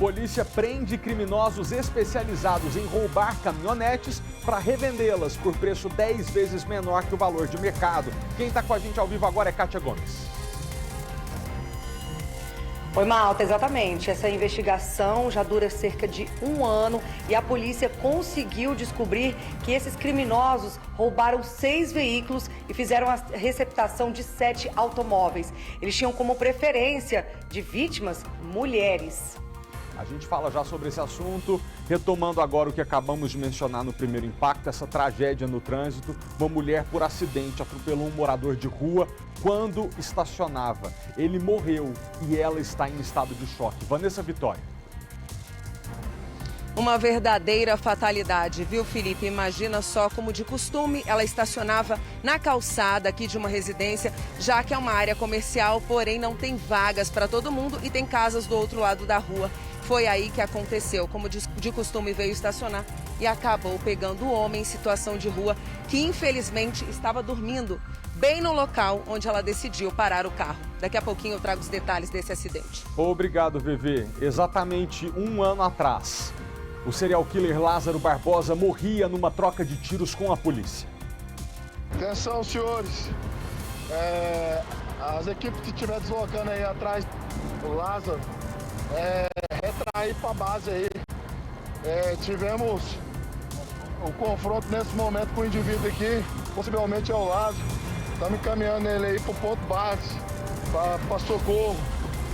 Polícia prende criminosos especializados em roubar caminhonetes para revendê-las por preço 10 vezes menor que o valor de mercado. Quem está com a gente ao vivo agora é Kátia Gomes. Oi, Malta, exatamente. Essa investigação já dura cerca de 1 ano e a polícia conseguiu descobrir que esses criminosos roubaram 6 veículos e fizeram a receptação de 7 automóveis. Eles tinham como preferência de vítimas mulheres. A gente fala já sobre esse assunto, retomando agora o que acabamos de mencionar no primeiro impacto, essa tragédia no trânsito. Uma mulher, por acidente, atropelou um morador de rua quando estacionava. Ele morreu e ela está em estado de choque. Vanessa Vitória. Uma verdadeira fatalidade, viu, Felipe? Imagina só, como de costume, ela estacionava na calçada aqui de uma residência, já que é uma área comercial, porém não tem vagas para todo mundo e tem casas do outro lado da rua. Foi aí que aconteceu, como de costume veio estacionar e acabou pegando o homem em situação de rua, que infelizmente estava dormindo bem no local onde ela decidiu parar o carro. Daqui a pouquinho eu trago os detalhes desse acidente. Obrigado, VV. Exatamente 1 ano atrás, o serial killer Lázaro Barbosa morria numa troca de tiros com a polícia. Atenção, senhores. As equipes que estiver deslocando aí atrás do Lázaro, retrair para a base aí. Tivemos o confronto nesse momento com o indivíduo aqui, possivelmente é o Lázaro. Estamos encaminhando ele aí para o ponto base, para socorro.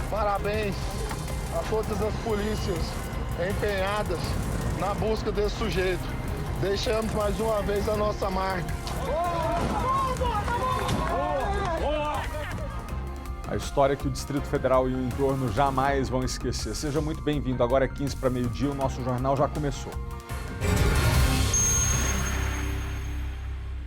Parabéns a todas as polícias empenhadas na busca desse sujeito. Deixamos mais uma vez a nossa marca. A história que o Distrito Federal e o entorno jamais vão esquecer. Seja muito bem-vindo. Agora é 15 para meio-dia, o nosso jornal já começou.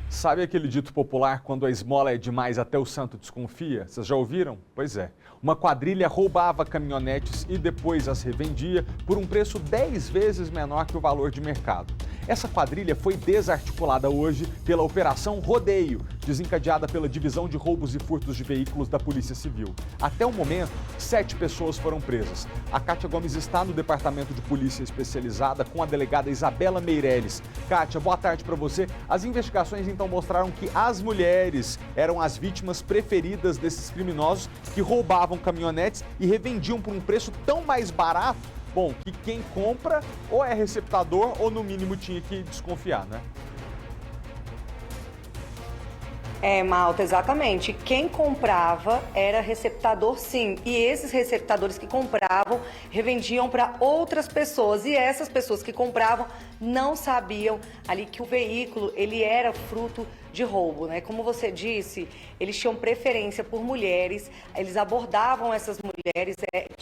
Sabe aquele dito popular, quando a esmola é demais até o santo desconfia? Vocês já ouviram? Pois é. Uma quadrilha roubava caminhonetes e depois as revendia por um preço 10 vezes menor que o valor de mercado. Essa quadrilha foi desarticulada hoje pela Operação Rodeio, desencadeada pela Divisão de Roubos e Furtos de Veículos da Polícia Civil. Até o momento, 7 pessoas foram presas. A Kátia Gomes está no Departamento de Polícia Especializada com a delegada Isabela Meirelles. Kátia, boa tarde para você. As investigações então mostraram que as mulheres eram as vítimas preferidas desses criminosos que roubavam caminhonetes e revendiam por um preço tão mais barato. Bom, que quem compra ou é receptador ou no mínimo tinha que desconfiar, né? Malta, exatamente. Quem comprava era receptador, sim. E esses receptadores que compravam revendiam para outras pessoas. E essas pessoas que compravam não sabiam ali que o veículo ele era fruto de roubo, né? Como você disse, eles tinham preferência por mulheres, eles abordavam essas mulheres,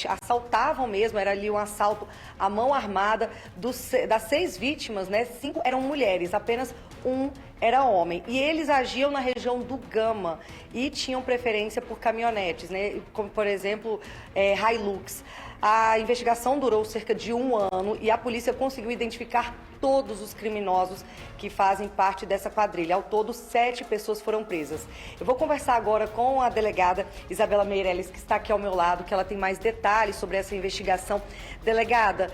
assaltavam mesmo, era ali um assalto à mão armada. Das 6 vítimas, né, 5 eram mulheres, apenas 1 era homem. E eles agiam na região do Gama e tinham preferência por caminhonetes, né, como por exemplo, Hilux. A investigação durou cerca de 1 ano e a polícia conseguiu identificar todos os criminosos que fazem parte dessa quadrilha. Ao todo, 7 pessoas foram presas. Eu vou conversar agora com a delegada Isabela Meirelles, que está aqui ao meu lado, que ela tem mais detalhes sobre essa investigação. Delegada,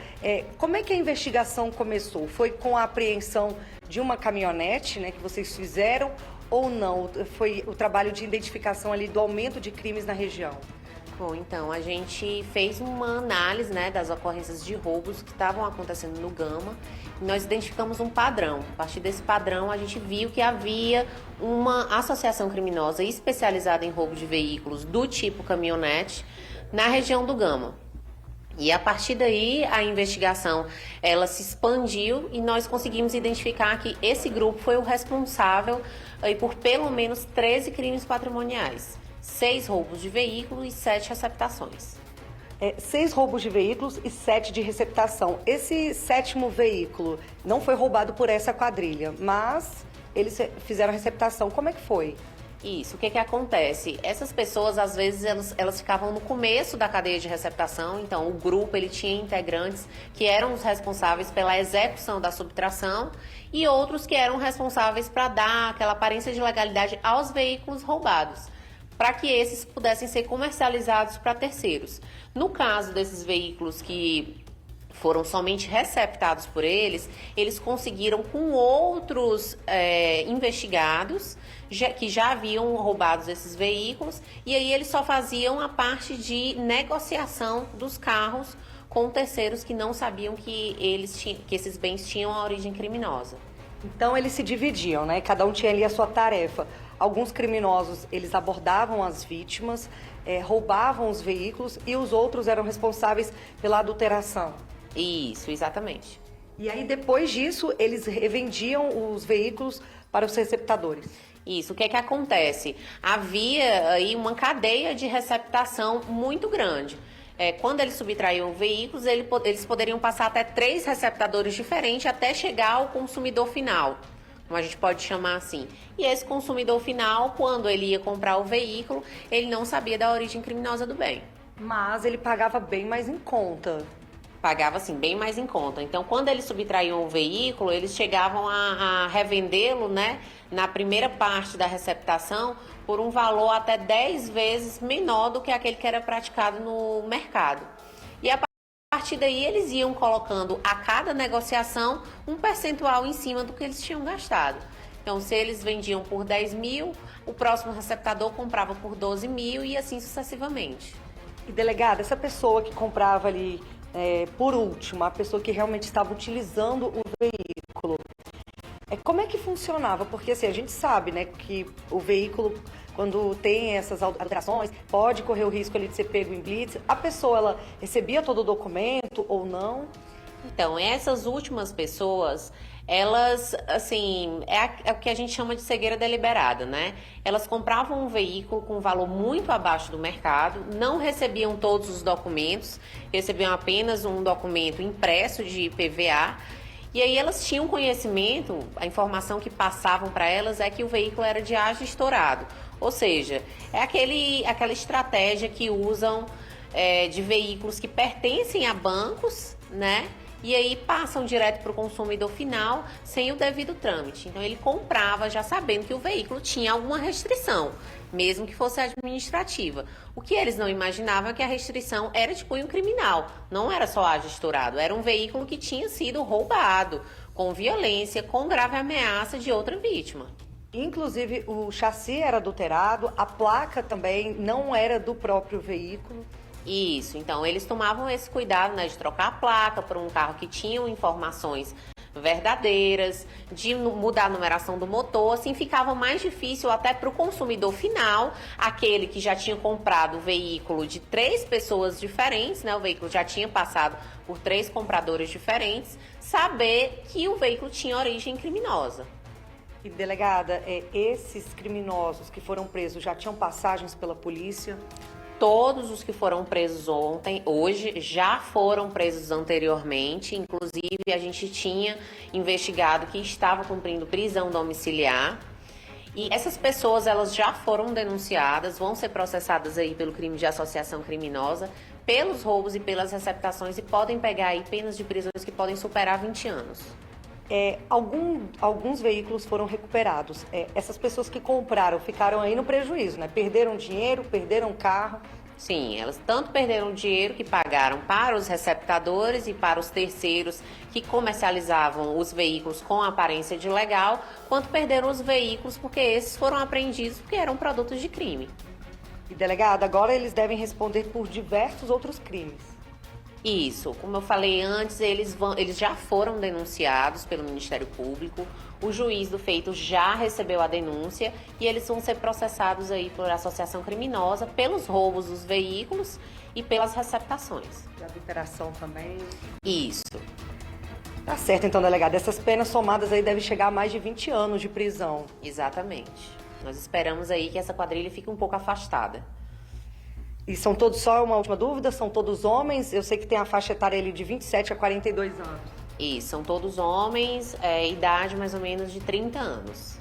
como é que a investigação começou? Foi com a apreensão de uma caminhonete, né, que vocês fizeram, ou não? Foi o trabalho de identificação ali do aumento de crimes na região? Bom, então, a gente fez uma análise, né, das ocorrências de roubos que estavam acontecendo no Gama e nós identificamos um padrão. A partir desse padrão, a gente viu que havia uma associação criminosa especializada em roubo de veículos do tipo caminhonete na região do Gama. E a partir daí, a investigação ela se expandiu e nós conseguimos identificar que esse grupo foi o responsável aí, por pelo menos 13 crimes patrimoniais. 6 roubos de veículo e 7 receptações. 6 roubos de veículos e 7 de receptação. Esse 7º veículo não foi roubado por essa quadrilha, mas eles fizeram a receptação. Como é que foi? Isso, o que acontece? Essas pessoas, às vezes, elas ficavam no começo da cadeia de receptação, então o grupo ele tinha integrantes que eram os responsáveis pela execução da subtração e outros que eram responsáveis para dar aquela aparência de legalidade aos veículos roubados, para que esses pudessem ser comercializados para terceiros. No caso desses veículos que foram somente receptados por eles, eles conseguiram com outros investigados que já haviam roubado esses veículos, e aí eles só faziam a parte de negociação dos carros com terceiros que não sabiam que esses bens tinham a origem criminosa. Então eles se dividiam, né? Cada um tinha ali a sua tarefa. Alguns criminosos, eles abordavam as vítimas, roubavam os veículos, e os outros eram responsáveis pela adulteração. Isso, exatamente. E aí, depois disso, eles revendiam os veículos para os receptadores. Isso, o que é que acontece? Havia aí uma cadeia de receptação muito grande. Quando eles subtraíam veículos, eles poderiam passar até 3 receptadores diferentes até chegar ao consumidor final, como a gente pode chamar assim. E esse consumidor final, quando ele ia comprar o veículo, ele não sabia da origem criminosa do bem. Mas ele pagava bem mais em conta. Pagava, assim, bem mais em conta. Então, quando eles subtraíam o veículo, eles chegavam a revendê-lo, né, na primeira parte da receptação, por um valor até 10 vezes menor do que aquele que era praticado no mercado. E a partir daí, eles iam colocando a cada negociação um percentual em cima do que eles tinham gastado. Então, se eles vendiam por 10 mil, o próximo receptador comprava por 12 mil e assim sucessivamente. E, delegada, essa pessoa que comprava ali, por último, a pessoa que realmente estava utilizando o veículo, como é que funcionava? Porque assim, a gente sabe, né, que o veículo, quando tem essas alterações, pode correr o risco ali de ser pego em blitz. A pessoa, ela recebia todo o documento ou não? Então, essas últimas pessoas, elas, assim, é o que a gente chama de cegueira deliberada, né? Elas compravam um veículo com um valor muito abaixo do mercado, não recebiam todos os documentos, recebiam apenas um documento impresso de IPVA, e aí elas tinham conhecimento, a informação que passavam para elas é que o veículo era de ágio estourado, ou seja, é aquela estratégia que usam de veículos que pertencem a bancos, né? E aí passam direto para o consumidor final sem o devido trâmite. Então ele comprava já sabendo que o veículo tinha alguma restrição, mesmo que fosse administrativa. O que eles não imaginavam é que a restrição era de cunho criminal, não era só ágio estourado, era um veículo que tinha sido roubado, com violência, com grave ameaça de outra vítima. Inclusive o chassi era adulterado, a placa também não era do próprio veículo. Isso, então eles tomavam esse cuidado, né, de trocar a placa por um carro que tinha informações verdadeiras, de mudar a numeração do motor, assim ficava mais difícil até para o consumidor final, aquele que já tinha comprado o veículo de 3 pessoas diferentes, né, o veículo já tinha passado por 3 compradores diferentes, saber que o veículo tinha origem criminosa. E, delegada, esses criminosos que foram presos já tinham passagens pela polícia? Todos os que foram presos hoje, já foram presos anteriormente. Inclusive, a gente tinha investigado que estava cumprindo prisão domiciliar. E essas pessoas, elas já foram denunciadas, vão ser processadas aí pelo crime de associação criminosa, pelos roubos e pelas receptações, e podem pegar aí penas de prisões que podem superar 20 anos. Alguns veículos foram recuperados. Essas pessoas que compraram ficaram aí no prejuízo, né? Perderam dinheiro, perderam carro. Sim, elas tanto perderam o dinheiro que pagaram para os receptadores e para os terceiros que comercializavam os veículos com aparência de legal, quanto perderam os veículos porque esses foram apreendidos porque eram produtos de crime. E, delegada, agora eles devem responder por diversos outros crimes. Isso, como eu falei antes, eles já foram denunciados pelo Ministério Público, o juiz do feito já recebeu a denúncia e eles vão ser processados aí por associação criminosa, pelos roubos dos veículos e pelas receptações. De adulteração também. Isso. Tá certo, então, delegada. Essas penas somadas aí devem chegar a mais de 20 anos de prisão. Exatamente. Nós esperamos aí que essa quadrilha fique um pouco afastada. E são todos, só uma última dúvida, são todos homens? Eu sei que tem a faixa etária ali de 27 a 42 anos. Isso, são todos homens, idade mais ou menos de 30 anos.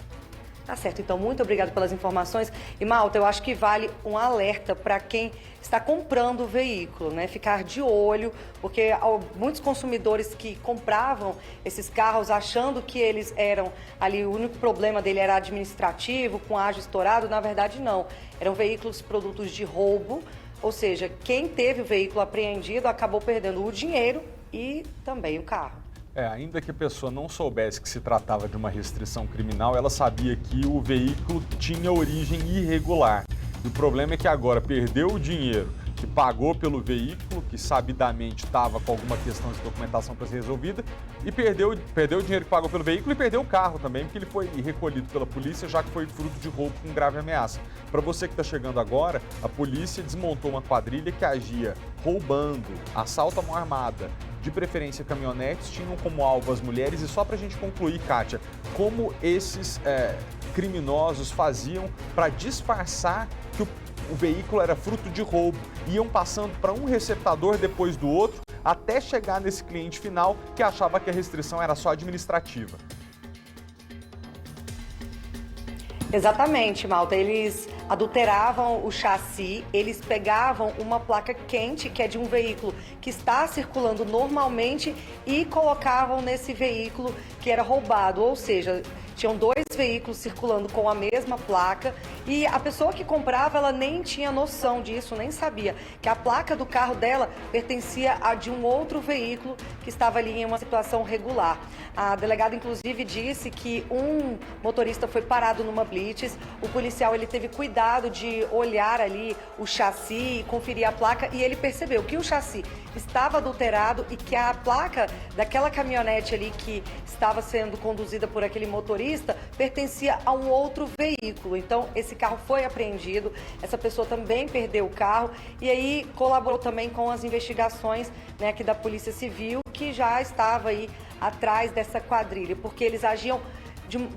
Tá certo, então muito obrigada pelas informações. E, Malta, eu acho que vale um alerta para quem está comprando o veículo, né? Ficar de olho, porque muitos consumidores que compravam esses carros achando que eles eram ali, o único problema dele era administrativo, com ágio estourado, na verdade não. Eram veículos produtos de roubo, ou seja, quem teve o veículo apreendido acabou perdendo o dinheiro e também o carro. Ainda que a pessoa não soubesse que se tratava de uma restrição criminal, ela sabia que o veículo tinha origem irregular. E o problema é que agora perdeu o dinheiro que pagou pelo veículo, que sabidamente estava com alguma questão de documentação para ser resolvida, e perdeu o dinheiro que pagou pelo veículo e perdeu o carro também, porque ele foi recolhido pela polícia, já que foi fruto de roubo com grave ameaça. Para você que está chegando agora, a polícia desmontou uma quadrilha que agia roubando, assalto à mão armada, de preferência caminhonetes, tinham como alvo as mulheres. E só para a gente concluir, Kátia, como esses criminosos faziam para disfarçar que o veículo era fruto de roubo, iam passando para um receptador depois do outro, até chegar nesse cliente final que achava que a restrição era só administrativa. Exatamente, Malta. Eles adulteravam o chassi, eles pegavam uma placa quente, que é de um veículo que está circulando normalmente, e colocavam nesse veículo que era roubado, ou seja, tinham dois veículos circulando com a mesma placa e a pessoa que comprava, ela nem tinha noção disso, nem sabia que a placa do carro dela pertencia a de um outro veículo que estava ali em uma situação regular. A delegada, inclusive, disse que um motorista foi parado numa blitz, o policial ele teve cuidado de olhar ali o chassi e conferir a placa e ele percebeu que o chassi estava adulterado e que a placa daquela caminhonete ali que estava sendo conduzida por aquele motorista pertencia a um outro veículo. Então, esse carro foi apreendido, essa pessoa também perdeu o carro e aí colaborou também com as investigações, né, aqui da Polícia Civil, que já estava aí atrás dessa quadrilha, porque eles agiam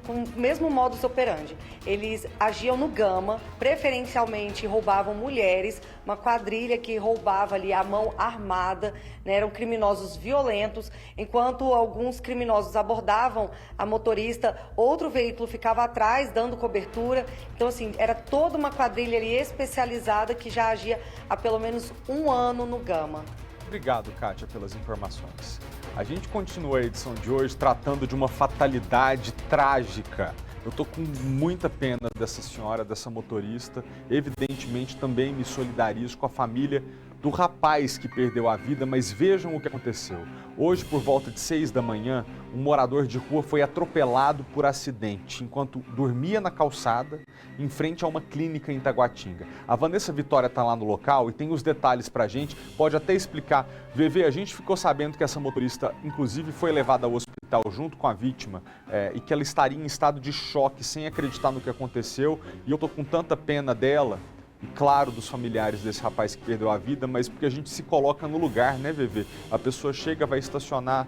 com o mesmo modus operandi. Eles agiam no Gama, preferencialmente roubavam mulheres, uma quadrilha que roubava ali a mão armada, né? Eram criminosos violentos, enquanto alguns criminosos abordavam a motorista, outro veículo ficava atrás dando cobertura. Então, assim, era toda uma quadrilha ali especializada que já agia há pelo menos um ano no Gama. Obrigado, Kátia, pelas informações. A gente continua a edição de hoje tratando de uma fatalidade trágica. Eu estou com muita pena dessa senhora, dessa motorista. Evidentemente, também me solidarizo com a família do rapaz que perdeu a vida, mas vejam o que aconteceu. Hoje, por volta de 6 da manhã, um morador de rua foi atropelado por acidente enquanto dormia na calçada em frente a uma clínica em Taguatinga. A Vanessa Vitória está lá no local e tem os detalhes para a gente, pode até explicar. VV, a gente ficou sabendo que essa motorista, inclusive, foi levada ao hospital junto com a vítima e que ela estaria em estado de choque, sem acreditar no que aconteceu. E eu estou com tanta pena dela, e claro, dos familiares desse rapaz que perdeu a vida, mas porque a gente se coloca no lugar, né, VV? A pessoa chega, vai estacionar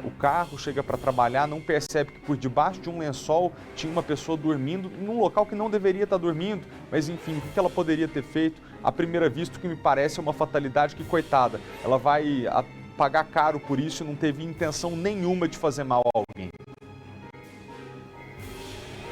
o carro, chega para trabalhar, não percebe que por debaixo de um lençol tinha uma pessoa dormindo num local que não deveria estar dormindo. Mas enfim, o que ela poderia ter feito? À primeira vista, o que me parece é uma fatalidade que, coitada, ela vai pagar caro por isso e não teve intenção nenhuma de fazer mal a alguém.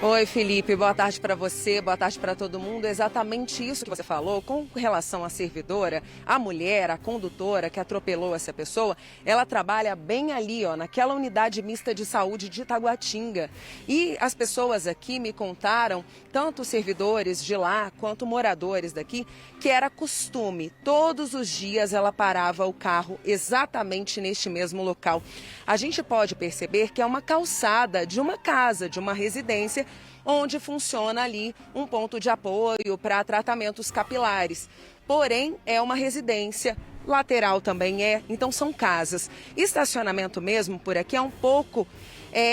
Oi, Felipe, boa tarde para você, boa tarde para todo mundo. Exatamente isso que você falou com relação à servidora, a mulher, a condutora que atropelou essa pessoa, ela trabalha bem ali, ó, naquela unidade mista de saúde de Taguatinga. E as pessoas aqui me contaram, tanto servidores de lá quanto moradores daqui, que era costume. Todos os dias ela parava o carro exatamente neste mesmo local. A gente pode perceber que é uma calçada de uma casa, de uma residência, onde funciona ali um ponto de apoio para tratamentos capilares. Porém, é uma residência, lateral também então são casas. Estacionamento mesmo por aqui é um pouco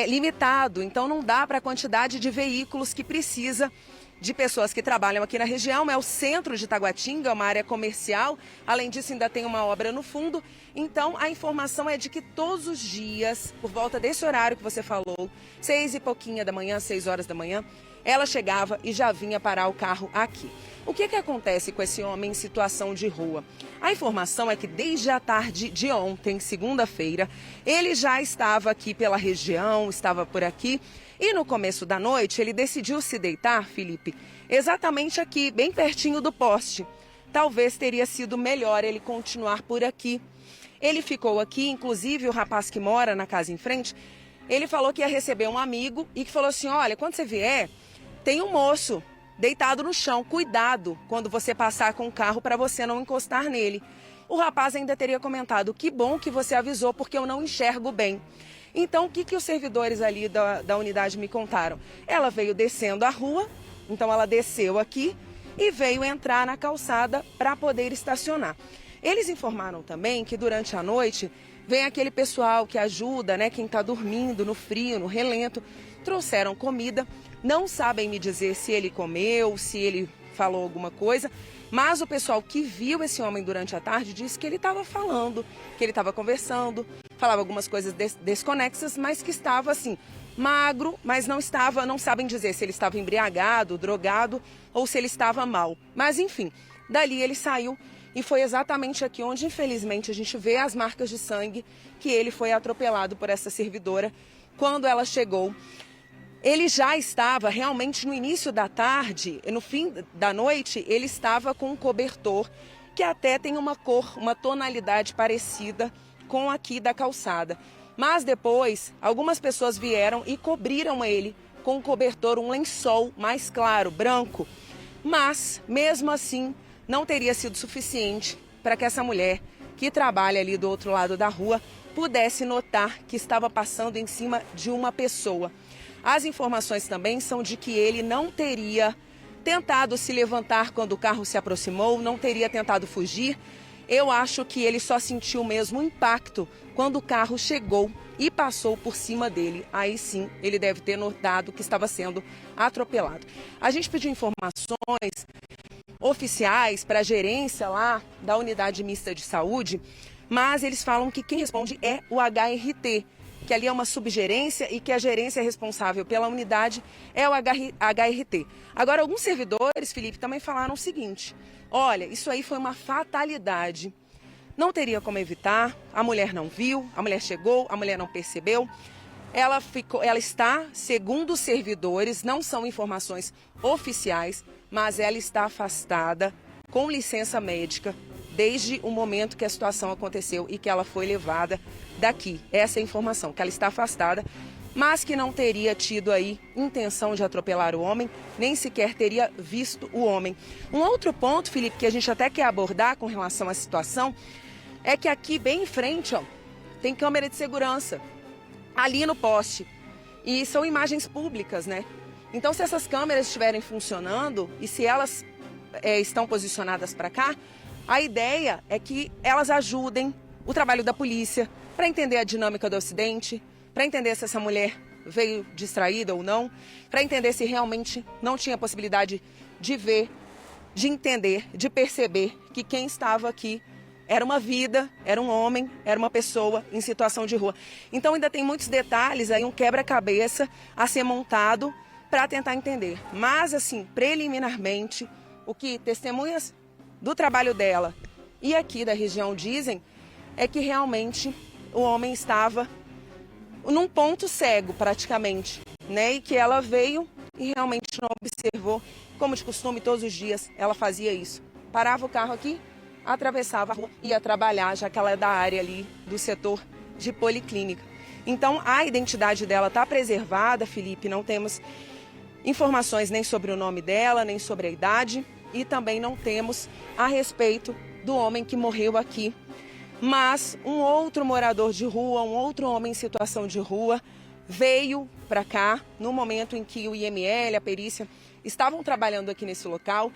limitado, então não dá para a quantidade de veículos que precisa de pessoas que trabalham aqui na região. É o centro de Taguatinga, é uma área comercial, além disso ainda tem uma obra no fundo. Então a informação é de que todos os dias, por volta desse horário que você falou, 6 e pouquinho da manhã, 6 horas da manhã, ela chegava e já vinha parar o carro aqui. O que acontece com esse homem em situação de rua? A informação é que desde a tarde de ontem, segunda-feira, ele já estava aqui pela região, estava por aqui. E no começo da noite, ele decidiu se deitar, Felipe, exatamente aqui, bem pertinho do poste. Talvez teria sido melhor ele continuar por aqui. Ele ficou aqui, inclusive o rapaz que mora na casa em frente, ele falou que ia receber um amigo e que falou assim, olha, quando você vier, tem um moço deitado no chão, cuidado quando você passar com o carro para você não encostar nele. O rapaz ainda teria comentado: que bom que você avisou, porque eu não enxergo bem. Então, o que os servidores ali da unidade me contaram? Ela veio descendo a rua, então ela desceu aqui e veio entrar na calçada para poder estacionar. Eles informaram também que durante a noite vem aquele pessoal que ajuda, né, quem está dormindo no frio, no relento. Trouxeram comida, não sabem me dizer se ele comeu, se ele falou alguma coisa, mas o pessoal que viu esse homem durante a tarde disse que ele estava falando, que ele estava conversando, falava algumas coisas desconexas, mas que estava assim, magro, mas não sabem dizer se ele estava embriagado, drogado ou se ele estava mal. Mas enfim, dali ele saiu e foi exatamente aqui onde, infelizmente, a gente vê as marcas de sangue que ele foi atropelado por essa servidora quando ela chegou. Ele já estava realmente no início da tarde, no fim da noite, ele estava com um cobertor que até tem uma cor, uma tonalidade parecida com aqui da calçada. Mas depois, algumas pessoas vieram e cobriram ele com um cobertor, um lençol mais claro, branco. Mas, mesmo assim, não teria sido suficiente para que essa mulher, que trabalha ali do outro lado da rua, pudesse notar que estava passando em cima de uma pessoa. As informações também são de que ele não teria tentado se levantar quando o carro se aproximou, não teria tentado fugir. Eu acho que ele só sentiu mesmo o impacto quando o carro chegou e passou por cima dele. Aí sim, ele deve ter notado que estava sendo atropelado. A gente pediu informações oficiais para a gerência lá da unidade mista de saúde, mas eles falam que quem responde é o HRT, que ali é uma subgerência e que a gerência responsável pela unidade é o HRT. Agora, alguns servidores, Felipe, também falaram o seguinte: olha, isso aí foi uma fatalidade. Não teria como evitar, a mulher não viu, a mulher chegou, a mulher não percebeu. Ela está, segundo os servidores, não são informações oficiais, mas ela está afastada com licença médica desde o momento que a situação aconteceu e que ela foi levada daqui. Essa é a informação, que ela está afastada, mas que não teria tido aí intenção de atropelar o homem, nem sequer teria visto o homem. Um outro ponto, Felipe, que a gente até quer abordar com relação à situação, é que aqui bem em frente, ó, tem câmera de segurança, ali no poste, e são imagens públicas, né? Então, se essas câmeras estiverem funcionando e se elas estão posicionadas para cá, a ideia é que elas ajudem o trabalho da polícia para entender a dinâmica do acidente, para entender se essa mulher veio distraída ou não, para entender se realmente não tinha possibilidade de ver, de entender, de perceber que quem estava aqui era uma vida, era um homem, era uma pessoa em situação de rua. Então ainda tem muitos detalhes aí, um quebra-cabeça a ser montado para tentar entender. Mas assim, preliminarmente, o que testemunhas do trabalho dela e aqui da região dizem é que realmente o homem estava num ponto cego praticamente, né? E que ela veio e realmente não observou, como de costume todos os dias ela fazia isso. Parava o carro aqui, atravessava a rua, ia trabalhar, já que ela é da área ali do setor de policlínica. Então a identidade dela está preservada, Felipe, não temos informações nem sobre o nome dela, nem sobre a idade. E também não temos a respeito do homem que morreu aqui. Mas um outro morador de rua, um outro homem em situação de rua, veio para cá no momento em que o IML, a perícia, estavam trabalhando aqui nesse local.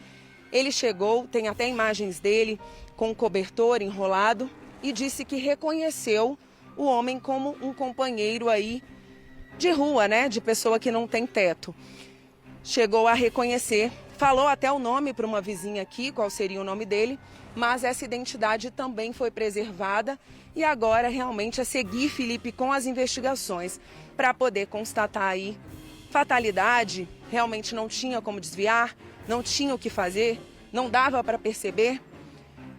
Ele chegou, tem até imagens dele com um cobertor enrolado e disse que reconheceu o homem como um companheiro aí de rua, né? De pessoa que não tem teto. Chegou a reconhecer, falou até o nome para uma vizinha aqui, qual seria o nome dele, mas essa identidade também foi preservada e agora realmente é seguir, Felipe, com as investigações para poder constatar aí fatalidade, realmente não tinha como desviar, não tinha o que fazer, não dava para perceber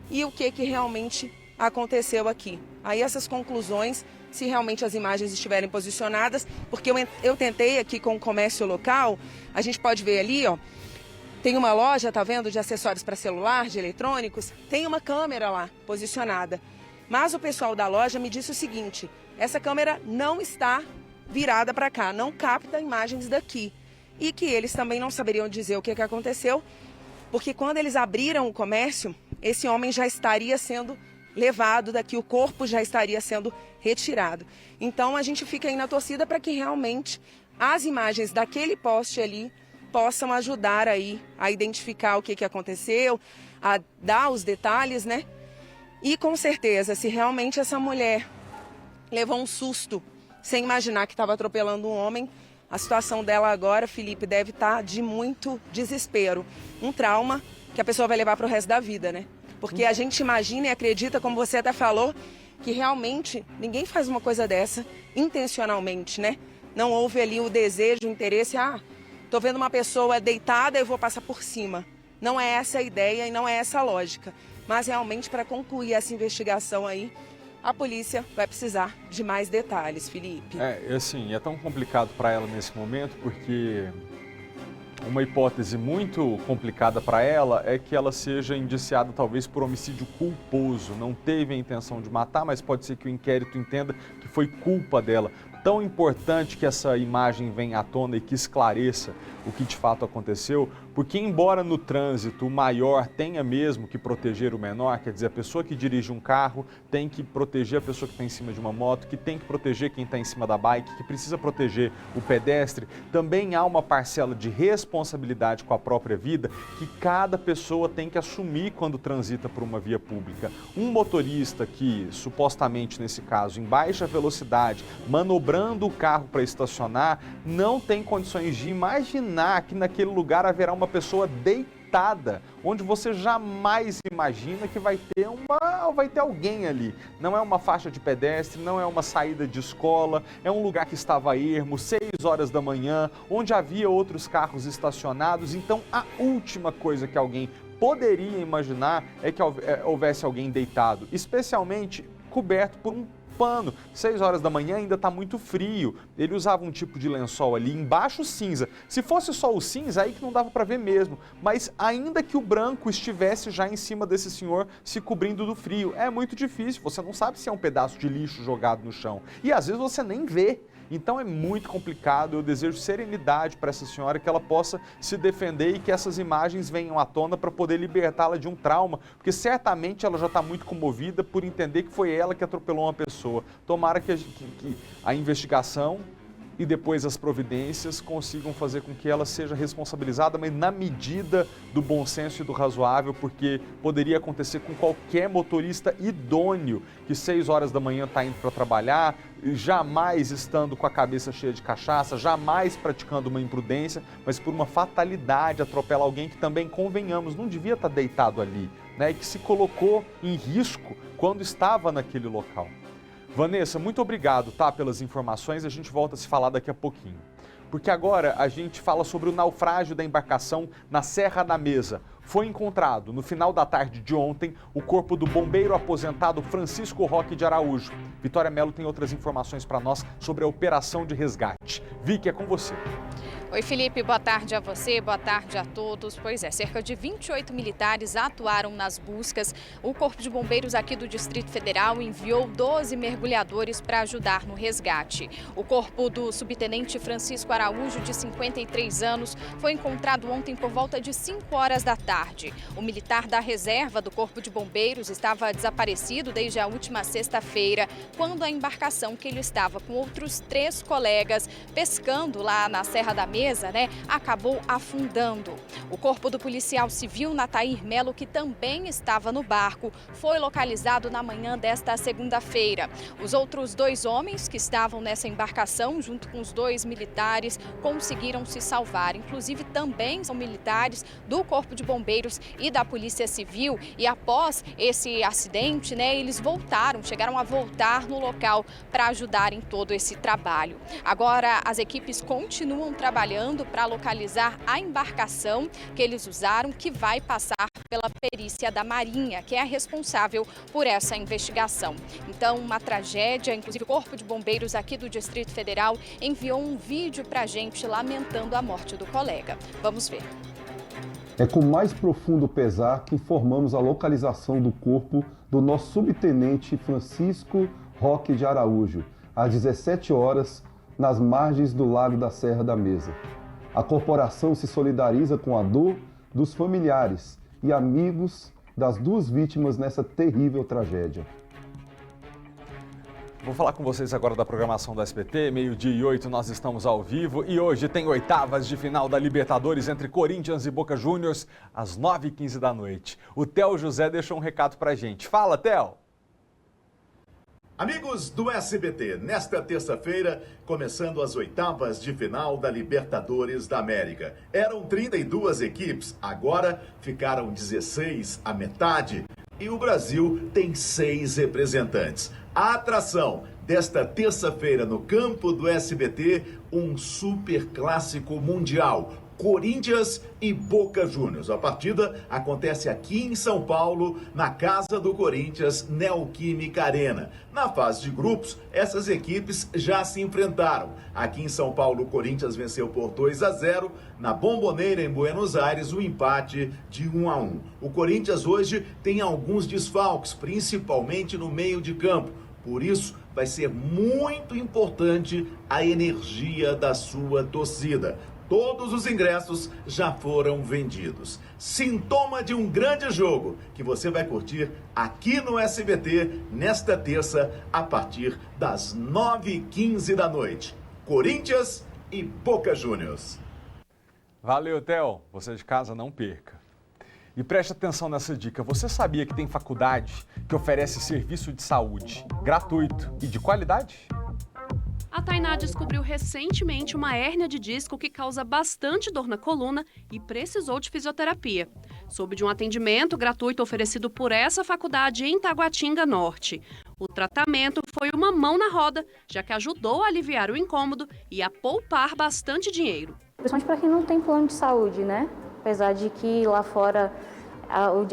e o que realmente aconteceu aqui. Aí essas conclusões, se realmente as imagens estiverem posicionadas, porque eu tentei aqui com o comércio local, a gente pode ver ali, ó, tem uma loja, tá vendo, de acessórios para celular, de eletrônicos, tem uma câmera lá posicionada. Mas o pessoal da loja me disse o seguinte: essa câmera não está virada para cá, não capta imagens daqui. E que eles também não saberiam dizer o que aconteceu, porque quando eles abriram o comércio, esse homem já estaria sendo levado daqui, o corpo já estaria sendo retirado. Então a gente fica aí na torcida para que realmente as imagens daquele poste ali possam ajudar aí a identificar o que aconteceu, a dar os detalhes, né? E com certeza, se realmente essa mulher levou um susto sem imaginar que estava atropelando um homem, a situação dela agora, Felipe, deve estar de muito desespero. Um trauma que a pessoa vai levar para o resto da vida, né? Porque a gente imagina e acredita, como você até falou, que realmente ninguém faz uma coisa dessa intencionalmente, né? Não houve ali o desejo, o interesse, tô vendo uma pessoa deitada, eu vou passar por cima. Não é essa a ideia e não é essa a lógica. Mas realmente, para concluir essa investigação aí, a polícia vai precisar de mais detalhes, Felipe. É tão complicado para ela nesse momento, porque uma hipótese muito complicada para ela é que ela seja indiciada talvez por homicídio culposo. Não teve a intenção de matar, mas pode ser que o inquérito entenda que foi culpa dela. Tão importante que essa imagem venha à tona e que esclareça o que de fato aconteceu, porque embora no trânsito o maior tenha mesmo que proteger o menor, quer dizer, a pessoa que dirige um carro tem que proteger a pessoa que está em cima de uma moto, que tem que proteger quem está em cima da bike, que precisa proteger o pedestre, também há uma parcela de responsabilidade com a própria vida que cada pessoa tem que assumir quando transita por uma via pública. Um motorista que, supostamente nesse caso, em baixa velocidade, manobrando o carro para estacionar, não tem condições de imaginar que naquele lugar haverá uma pessoa deitada, onde você jamais imagina que vai ter alguém ali. Não é uma faixa de pedestre, não é uma saída de escola, é um lugar que estava ermo, 6 horas da manhã, onde havia outros carros estacionados. Então, a última coisa que alguém poderia imaginar é que houvesse alguém deitado, especialmente coberto por um pano. 6 horas da manhã ainda está muito frio. Ele usava um tipo de lençol ali, embaixo cinza. Se fosse só o cinza, aí que não dava para ver mesmo. Mas ainda que o branco estivesse já em cima desse senhor se cobrindo do frio, é muito difícil. Você não sabe se é um pedaço de lixo jogado no chão. E às vezes você nem vê. Então é muito complicado. Eu desejo serenidade para essa senhora, que ela possa se defender e que essas imagens venham à tona para poder libertá-la de um trauma, porque certamente ela já está muito comovida por entender que foi ela que atropelou uma pessoa. Tomara que a investigação e depois as providências consigam fazer com que ela seja responsabilizada, mas na medida do bom senso e do razoável, porque poderia acontecer com qualquer motorista idôneo que 6 horas da manhã está indo para trabalhar, jamais estando com a cabeça cheia de cachaça, jamais praticando uma imprudência, mas por uma fatalidade atropela alguém que também, convenhamos, não devia estar deitado ali, né? E que se colocou em risco quando estava naquele local. Vanessa, muito obrigado, pelas informações. A gente volta a se falar daqui a pouquinho. Porque agora a gente fala sobre o naufrágio da embarcação na Serra da Mesa. Foi encontrado, no final da tarde de ontem, o corpo do bombeiro aposentado Francisco Roque de Araújo. Vitória Mello tem outras informações para nós sobre a operação de resgate. Vicky, é com você. Oi, Felipe, boa tarde a você, boa tarde a todos. Pois é, cerca de 28 militares atuaram nas buscas. O Corpo de Bombeiros aqui do Distrito Federal enviou 12 mergulhadores para ajudar no resgate. O corpo do subtenente Francisco Araújo, de 53 anos, foi encontrado ontem por volta de 5 horas da tarde. O militar da reserva do Corpo de Bombeiros estava desaparecido desde a última sexta-feira, quando a embarcação que ele estava com outros 3 colegas pescando lá na Serra da Mesa, acabou afundando. O corpo do policial civil Natair Melo, que também estava no barco, foi localizado na manhã desta segunda-feira. Os outros 2 homens que estavam nessa embarcação, junto com os 2 militares, conseguiram se salvar. Inclusive, também são militares do Corpo de Bombeiros e da Polícia Civil. E após esse acidente, eles chegaram a voltar no local para ajudar em todo esse trabalho. Agora, as equipes continuam trabalhando para localizar a embarcação que eles usaram, que vai passar pela perícia da Marinha, que é a responsável por essa investigação. Então, uma tragédia. Inclusive, o Corpo de Bombeiros aqui do Distrito Federal enviou um vídeo para a gente lamentando a morte do colega. Vamos ver. É com mais profundo pesar que informamos a localização do corpo do nosso subtenente Francisco Roque de Araújo, às 17 horas, nas margens do Lago da Serra da Mesa. A corporação se solidariza com a dor dos familiares e amigos das 2 vítimas nessa terrível tragédia. Vou falar com vocês agora da programação do SBT, 12h08 nós estamos ao vivo e hoje tem oitavas de final da Libertadores entre Corinthians e Boca Juniors às 9h15 da noite. O Theo José deixou um recado pra gente. Fala, Theo! Amigos do SBT, nesta terça-feira, começando as oitavas de final da Libertadores da América. Eram 32 equipes, agora ficaram 16, a metade, e o Brasil tem 6 representantes. A atração desta terça-feira no campo do SBT, um super clássico mundial. Corinthians e Boca Juniors. A partida acontece aqui em São Paulo, na casa do Corinthians, Neoquímica Arena. Na fase de grupos, essas equipes já se enfrentaram. Aqui em São Paulo, o Corinthians venceu por 2-0. Na Bombonera, em Buenos Aires, o empate de 1-1. O Corinthians hoje tem alguns desfalques, principalmente no meio de campo. Por isso, vai ser muito importante a energia da sua torcida. Todos os ingressos já foram vendidos. Sintoma de um grande jogo que você vai curtir aqui no SBT nesta terça a partir das 9h15 da noite. Corinthians e Boca Juniors. Valeu, Theo. Você de casa não perca. E preste atenção nessa dica. Você sabia que tem faculdade que oferece serviço de saúde gratuito e de qualidade? A Tainá descobriu recentemente uma hérnia de disco que causa bastante dor na coluna e precisou de fisioterapia. Soube de um atendimento gratuito oferecido por essa faculdade em Taguatinga Norte. O tratamento foi uma mão na roda, já que ajudou a aliviar o incômodo e a poupar bastante dinheiro. Principalmente para quem não tem plano de saúde, né? Apesar de que lá fora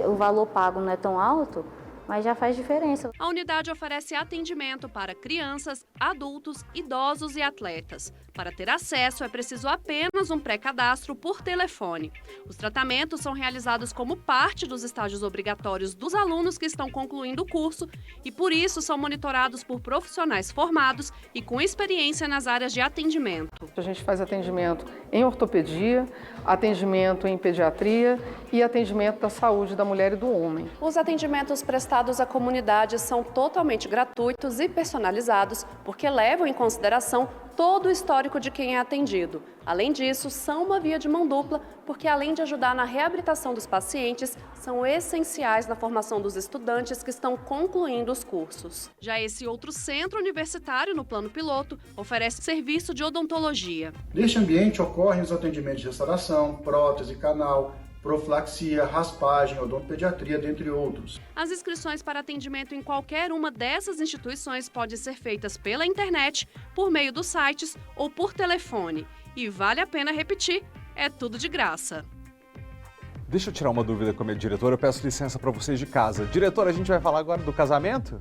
o valor pago não é tão alto, mas já faz diferença. A unidade oferece atendimento para crianças, adultos, idosos e atletas. Para ter acesso, é preciso apenas um pré-cadastro por telefone. Os tratamentos são realizados como parte dos estágios obrigatórios dos alunos que estão concluindo o curso e, por isso, são monitorados por profissionais formados e com experiência nas áreas de atendimento. A gente faz atendimento em ortopedia, atendimento em pediatria e atendimento da saúde da mulher e do homem. Os atendimentos prestados à comunidade são totalmente gratuitos e personalizados, porque levam em consideração todo o histórico de quem é atendido. Além disso, são uma via de mão dupla, porque além de ajudar na reabilitação dos pacientes, são essenciais na formação dos estudantes que estão concluindo os cursos. Já esse outro centro universitário, no plano piloto, oferece serviço de odontologia. Neste ambiente ocorrem os atendimentos de restauração, prótese, canal, profilaxia, raspagem, odontopediatria, dentre outros. As inscrições para atendimento em qualquer uma dessas instituições podem ser feitas pela internet, por meio dos sites ou por telefone. E vale a pena repetir, é tudo de graça. Deixa eu tirar uma dúvida com a minha diretora, eu peço licença para vocês de casa. Diretora, a gente vai falar agora do casamento?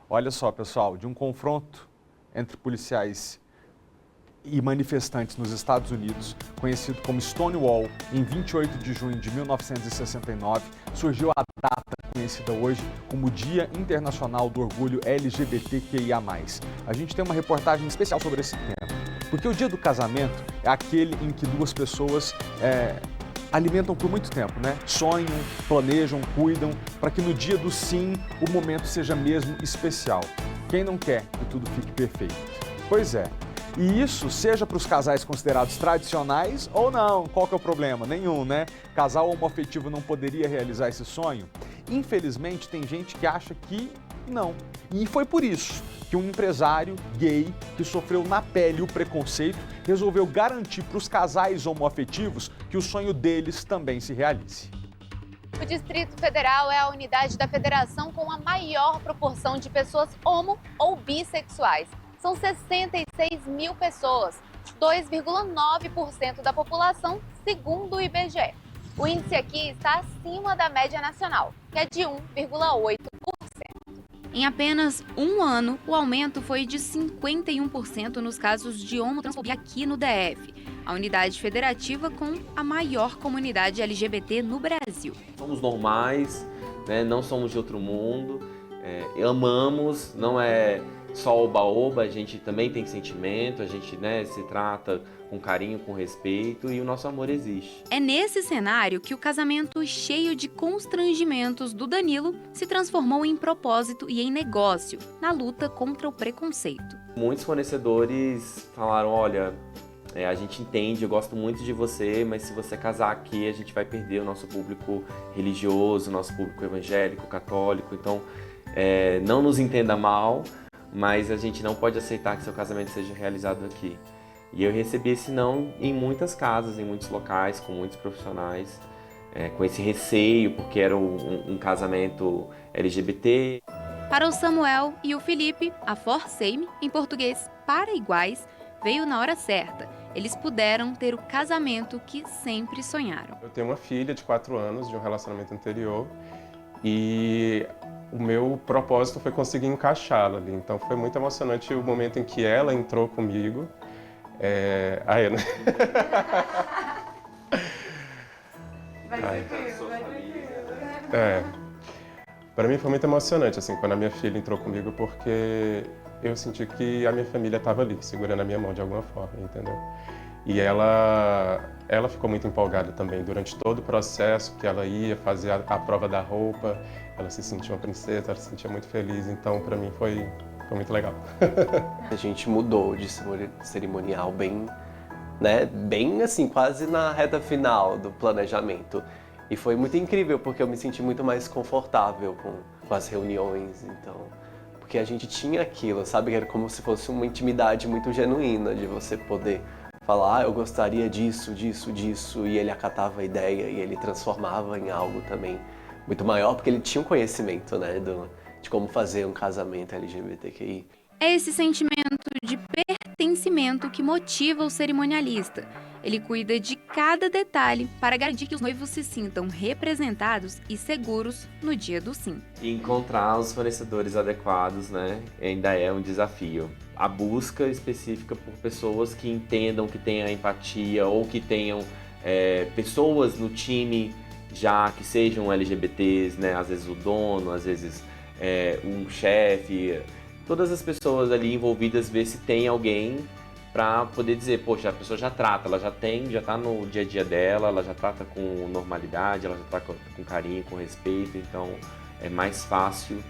Olha só, pessoal, de um confronto entre policiais e manifestantes nos Estados Unidos, conhecido como Stonewall, em 28 de junho de 1969, surgiu a data conhecida hoje como Dia Internacional do Orgulho LGBTQIA+. A gente tem uma reportagem especial sobre esse tema, porque o dia do casamento é aquele em que duas pessoas alimentam por muito tempo, né? Sonham, planejam, cuidam, para que no dia do sim o momento seja mesmo especial. Quem não quer que tudo fique perfeito? Pois é. E isso seja para os casais considerados tradicionais ou não. Qual que é o problema? Nenhum, né? Casal homoafetivo não poderia realizar esse sonho? Infelizmente, tem gente que acha que não. E foi por isso que um empresário gay que sofreu na pele o preconceito resolveu garantir para os casais homoafetivos que o sonho deles também se realize. O Distrito Federal é a unidade da federação com a maior proporção de pessoas homo ou bissexuais. São 66 mil pessoas, 2,9% da população, segundo o IBGE. O índice aqui está acima da média nacional, que é de 1,8%. Em apenas um ano, o aumento foi de 51% nos casos de homotransfobia aqui no DF, a unidade federativa com a maior comunidade LGBT no Brasil. Somos normais, né? Não somos de outro mundo, amamos, não é só oba-oba, a gente também tem sentimento, a gente, né, se trata com carinho, com respeito e o nosso amor existe. É nesse cenário que o casamento cheio de constrangimentos do Danilo se transformou em propósito e em negócio, na luta contra o preconceito. Muitos fornecedores falaram, olha, a gente entende, eu gosto muito de você, mas se você casar aqui, a gente vai perder o nosso público religioso, o nosso público evangélico, católico, então não nos entenda mal, mas a gente não pode aceitar que seu casamento seja realizado aqui. E eu recebi esse não em muitas casas, em muitos locais, com muitos profissionais, com esse receio, porque era um casamento LGBT. Para o Samuel e o Felipe, a Forcei-me, em português para iguais, veio na hora certa. Eles puderam ter o casamento que sempre sonharam. Eu tenho uma filha de 4 anos de um relacionamento anterior e o meu propósito foi conseguir encaixá-la ali. Então foi muito emocionante o momento em que ela entrou comigo. Vai Para mim foi muito emocionante, assim, quando a minha filha entrou comigo, porque eu senti que a minha família estava ali, segurando a minha mão de alguma forma, entendeu? E ela ficou muito empolgada também durante todo o processo, que ela ia fazer a prova da roupa, ela se sentia uma princesa, ela se sentia muito feliz, então para mim foi muito legal. A gente mudou de cerimonial bem, né, bem assim, quase na reta final do planejamento. E foi muito incrível, porque eu me senti muito mais confortável com as reuniões, então... Porque a gente tinha aquilo, sabe? Era como se fosse uma intimidade muito genuína de você poder falar, eu gostaria disso, disso, disso, e ele acatava a ideia e ele transformava em algo também muito maior, porque ele tinha um conhecimento, né, de como fazer um casamento LGBTQI. É esse sentimento de pertencimento que motiva o cerimonialista. Ele cuida de cada detalhe para garantir que os noivos se sintam representados e seguros no dia do sim. E encontrar os fornecedores adequados, né, ainda é um desafio. A busca específica por pessoas que entendam, que tenham empatia ou que tenham pessoas no time já que sejam LGBTs, né, às vezes o dono, às vezes um chefe, todas as pessoas ali envolvidas, ver se tem alguém para poder dizer, poxa, a pessoa já trata, ela já está no dia a dia dela, ela já trata com normalidade, ela já trata com carinho, com respeito, então é mais fácil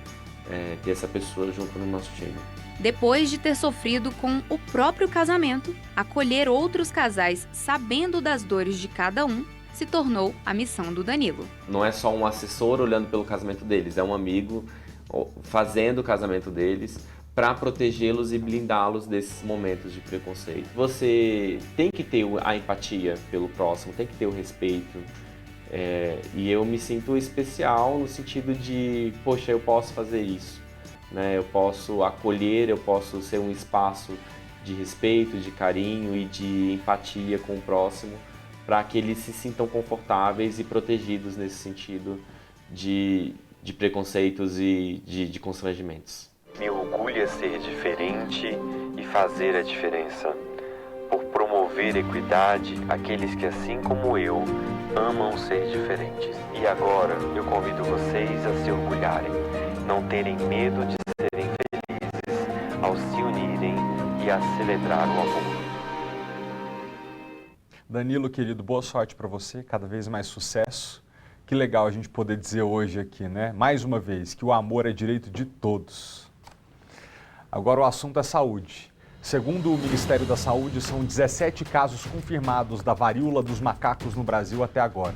ter essa pessoa junto no nosso time. Depois de ter sofrido com o próprio casamento, acolher outros casais sabendo das dores de cada um se tornou a missão do Danilo. Não é só um assessor olhando pelo casamento deles, é um amigo fazendo o casamento deles para protegê-los e blindá-los desses momentos de preconceito. Você tem que ter a empatia pelo próximo, tem que ter o respeito. E eu me sinto especial no sentido de, poxa, eu posso fazer isso, né? Eu posso acolher, eu posso ser um espaço de respeito, de carinho e de empatia com o próximo, para que eles se sintam confortáveis e protegidos nesse sentido de preconceitos e de constrangimentos. Me orgulha ser diferente e fazer a diferença. Por promover equidade àqueles que, assim como eu, amam ser diferentes. E agora eu convido vocês a se orgulharem, não terem medo de serem felizes ao se unirem e a celebrar o amor. Danilo, querido, boa sorte para você, cada vez mais sucesso. Que legal a gente poder dizer hoje aqui, né? Mais uma vez, que o amor é direito de todos. Agora o assunto é saúde. Segundo o Ministério da Saúde, são 17 casos confirmados da varíola dos macacos no Brasil até agora.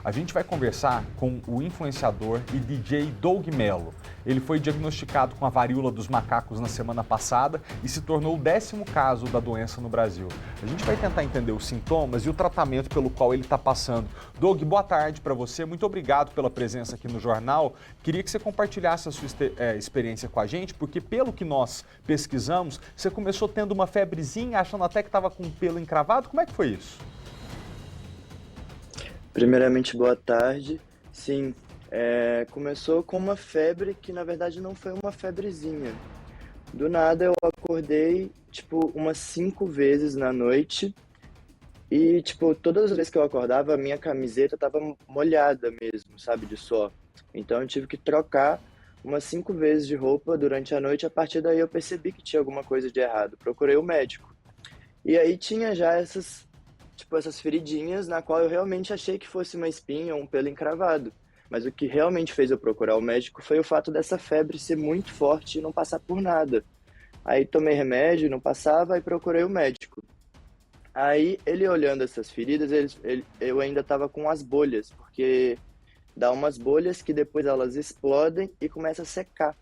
A gente vai conversar com o influenciador e DJ Doug Melo. Ele foi diagnosticado com a varíola dos macacos na semana passada e se tornou o 10º caso da doença no Brasil. A gente vai tentar entender os sintomas e o tratamento pelo qual ele está passando. Doug, boa tarde para você. Muito obrigado pela presença aqui no jornal. Queria que você compartilhasse a sua experiência com a gente, porque pelo que nós pesquisamos, você começou tendo uma febrezinha, achando até que estava com o pelo encravado. Como é que foi isso? Primeiramente, boa tarde. Sim, começou com uma febre que na verdade não foi uma febrezinha. Do nada eu acordei, umas 5 vezes na noite e, todas as vezes que eu acordava, a minha camiseta tava molhada mesmo, sabe, de suor. Então eu tive que trocar umas 5 vezes de roupa durante a noite. A partir daí eu percebi que tinha alguma coisa de errado. Procurei o médico. E aí tinha já essas feridinhas na qual eu realmente achei que fosse uma espinha ou um pelo encravado. Mas o que realmente fez eu procurar o médico foi o fato dessa febre ser muito forte e não passar por nada. Aí tomei remédio, não passava, e procurei o médico. Aí ele olhando essas feridas, eu ainda estava com as bolhas, porque dá umas bolhas que depois elas explodem e começa a secar.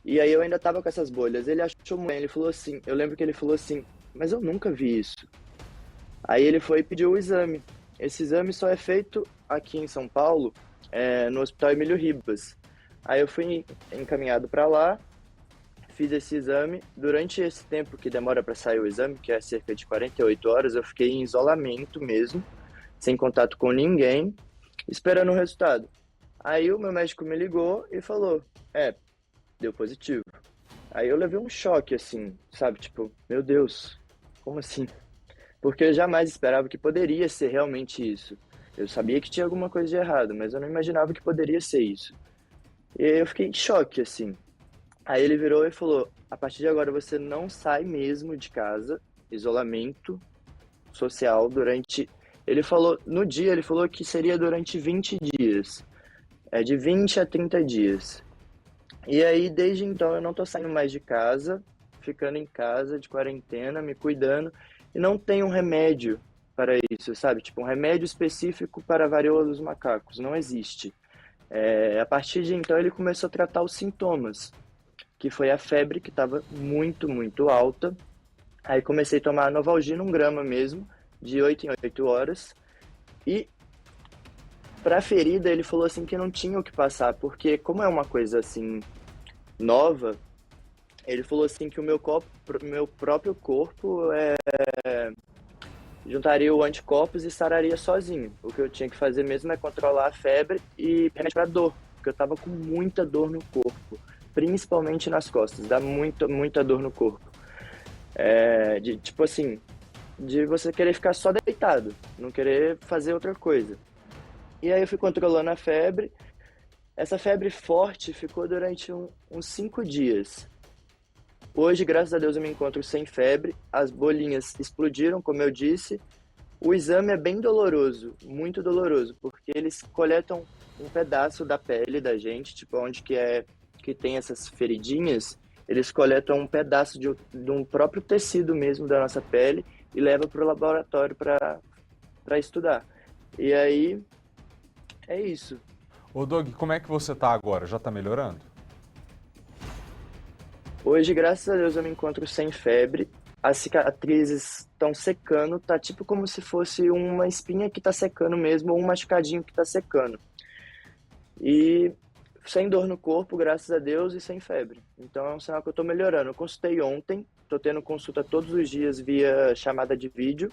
E aí eu ainda estava com essas bolhas. Ele achou muito bem, ele falou assim, eu lembro que ele falou assim, mas eu nunca vi isso. Aí ele foi e pediu o exame. Esse exame só é feito aqui em São Paulo, no Hospital Emílio Ribas. Aí eu fui encaminhado para lá, fiz esse exame. Durante esse tempo que demora para sair o exame, que é cerca de 48 horas, eu fiquei em isolamento mesmo, sem contato com ninguém, esperando o resultado. Aí o meu médico me ligou e falou, deu positivo. Aí eu levei um choque, assim, sabe? Tipo, meu Deus, como assim? Porque eu jamais esperava que poderia ser realmente isso. Eu sabia que tinha alguma coisa de errado, mas eu não imaginava que poderia ser isso. E aí eu fiquei em choque, assim. Aí ele virou e falou, a partir de agora você não sai mesmo de casa, isolamento social durante... No dia ele falou que seria durante 20 dias. De 20 a 30 dias. E aí, desde então, eu não tô saindo mais de casa, ficando em casa, de quarentena, me cuidando, e não tem um remédio para isso, sabe? Tipo, um remédio específico para a varíola dos macacos, não existe. A partir de então, ele começou a tratar os sintomas, que foi a febre, que estava muito, muito alta. Aí comecei a tomar Novalgina, 1 grama mesmo, de 8 em 8 horas, e para a ferida ele falou assim que não tinha o que passar, porque como é uma coisa assim nova, ele falou assim que o meu próprio corpo juntaria o anticorpos e sararia sozinho. O que eu tinha que fazer mesmo é controlar a febre e remédio para dor, porque eu estava com muita dor no corpo, principalmente nas costas, dá muita dor no corpo. Tipo assim, de você querer ficar só deitado, não querer fazer outra coisa. E aí eu fui controlando a febre. Essa febre forte ficou durante uns 5 dias. Hoje, graças a Deus, eu me encontro sem febre. As bolinhas explodiram, como eu disse. O exame é bem doloroso, muito doloroso, porque eles coletam um pedaço da pele da gente, tipo onde que tem essas feridinhas, eles coletam um pedaço de um próprio tecido mesmo da nossa pele e levam para o laboratório para estudar. E aí, é isso. Ô Doug, como é que você tá agora? Já tá melhorando? Hoje, graças a Deus, eu me encontro sem febre. As cicatrizes estão secando, tá tipo como se fosse uma espinha que tá secando mesmo, ou um machucadinho que tá secando. E sem dor no corpo, graças a Deus, e sem febre. Então é um sinal que eu tô melhorando. Eu consultei ontem, tô tendo consulta todos os dias via chamada de vídeo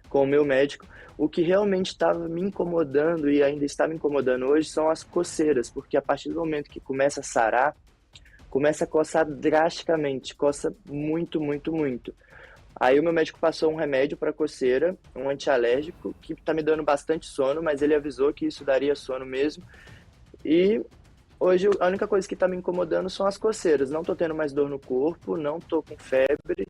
com o meu médico. O que realmente estava me incomodando e ainda está me incomodando hoje são as coceiras, porque a partir do momento que começa a sarar, começa a coçar drasticamente, coça muito, muito, muito. Aí o meu médico passou um remédio para coceira, um antialérgico, que está me dando bastante sono, mas ele avisou que isso daria sono mesmo. E hoje a única coisa que está me incomodando são as coceiras. Não estou tendo mais dor no corpo, não estou com febre,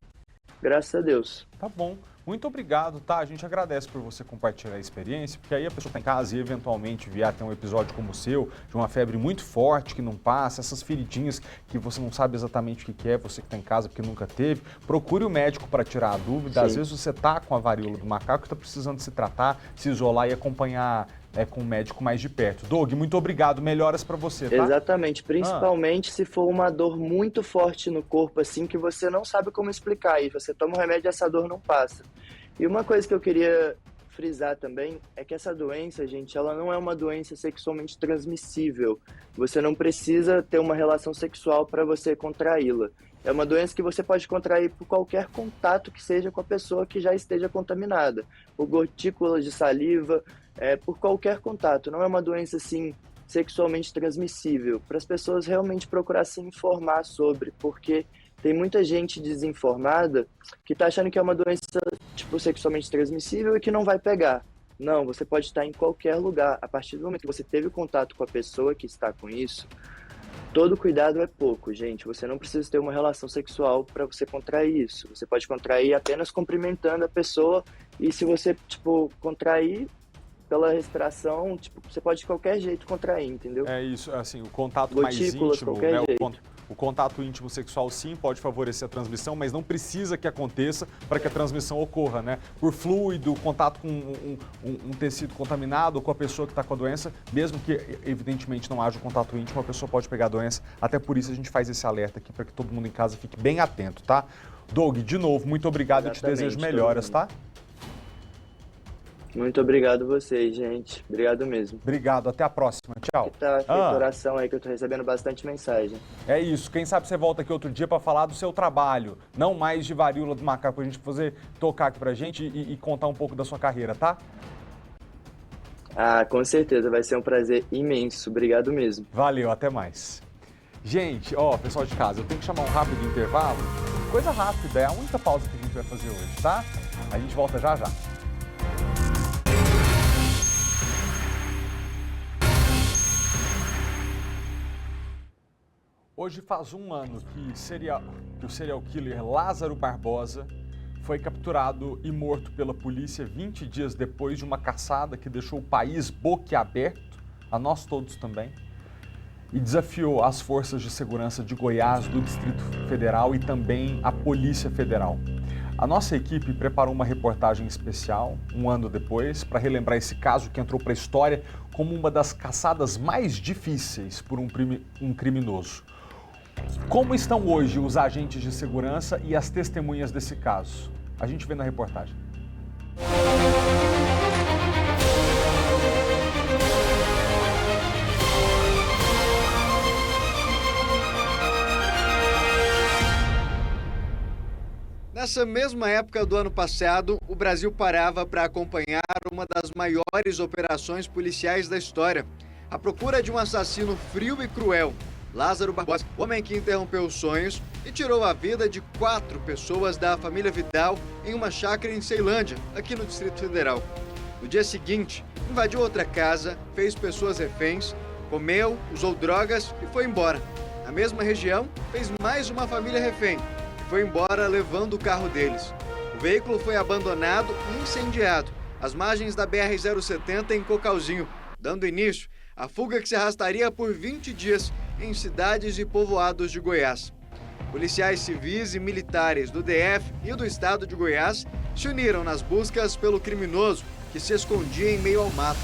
graças a Deus. Tá bom. Muito obrigado, tá? A gente agradece por você compartilhar a experiência, porque aí a pessoa está em casa e eventualmente vier ter um episódio como o seu, de uma febre muito forte que não passa, essas feridinhas que você não sabe exatamente o que é, você que está em casa porque nunca teve, procure o médico para tirar a dúvida. Sim. Às vezes você está com a varíola do macaco e está precisando se tratar, se isolar e acompanhar com o médico mais de perto. Doug, muito obrigado, melhoras para você, tá? Exatamente, principalmente se for uma dor muito forte no corpo, assim, que você não sabe como explicar, e você toma um remédio e essa dor não passa. E uma coisa que eu queria frisar também é que essa doença, gente, ela não é uma doença sexualmente transmissível. Você não precisa ter uma relação sexual para você contraí-la. É uma doença que você pode contrair por qualquer contato que seja com a pessoa que já esteja contaminada. Por gotículas de saliva, por qualquer contato. Não é uma doença, assim, sexualmente transmissível. Para as pessoas realmente procurar se informar sobre, porque tem muita gente desinformada que está achando que é uma doença tipo sexualmente transmissível e que não vai pegar. Não, você pode estar em qualquer lugar. A partir do momento que você teve contato com a pessoa que está com isso, todo cuidado é pouco, gente. Você não precisa ter uma relação sexual para você contrair isso. Você pode contrair apenas cumprimentando a pessoa, e se você, tipo, contrair pela respiração, tipo, você pode de qualquer jeito contrair, entendeu? É isso, assim, o contato mais Gotículas, íntimo, qualquer né, jeito. o contato íntimo sexual sim pode favorecer a transmissão, mas não precisa que aconteça para que a transmissão ocorra, né? Por fluido, contato com um tecido contaminado ou com a pessoa que está com a doença, mesmo que evidentemente não haja contato íntimo, a pessoa pode pegar a doença. Até por isso a gente faz esse alerta aqui para que todo mundo em casa fique bem atento, tá? Doug, de novo, muito obrigado, Exatamente, eu te desejo melhoras, tá? Muito obrigado vocês, gente. Obrigado mesmo. Obrigado, até a próxima. Tchau. Tá, feita oração aí que eu tô recebendo bastante mensagem. É isso, quem sabe você volta aqui outro dia para falar do seu trabalho, não mais de varíola do macaco, a gente tocar aqui pra gente e contar um pouco da sua carreira, tá? Ah, com certeza, vai ser um prazer imenso. Obrigado mesmo. Valeu, até mais. Gente, ó, pessoal de casa, eu tenho que chamar um rápido intervalo, coisa rápida, é a única pausa que a gente vai fazer hoje, tá? A gente volta já já. Hoje faz um ano que o serial killer Lázaro Barbosa foi capturado e morto pela polícia 20 dias depois de uma caçada que deixou o país boquiaberto, a nós todos também, e desafiou as forças de segurança de Goiás, do Distrito Federal e também a Polícia Federal. A nossa equipe preparou uma reportagem especial, um ano depois, para relembrar esse caso que entrou para a história como uma das caçadas mais difíceis por um criminoso. Como estão hoje os agentes de segurança e as testemunhas desse caso? A gente vê na reportagem. Nessa mesma época do ano passado, o Brasil parava para acompanhar uma das maiores operações policiais da história. A procura de um assassino frio e cruel, Lázaro Barbosa, homem que interrompeu os sonhos e tirou a vida de 4 pessoas da família Vidal em uma chácara em Ceilândia, aqui no Distrito Federal. No dia seguinte, invadiu outra casa, fez pessoas reféns, comeu, usou drogas e foi embora. Na mesma região, fez mais uma família refém e foi embora levando o carro deles. O veículo foi abandonado e incendiado às margens da BR-070 em Cocalzinho, dando início à fuga que se arrastaria por 20 dias em cidades e povoados de Goiás. Policiais civis e militares do DF e do estado de Goiás se uniram nas buscas pelo criminoso que se escondia em meio ao mato.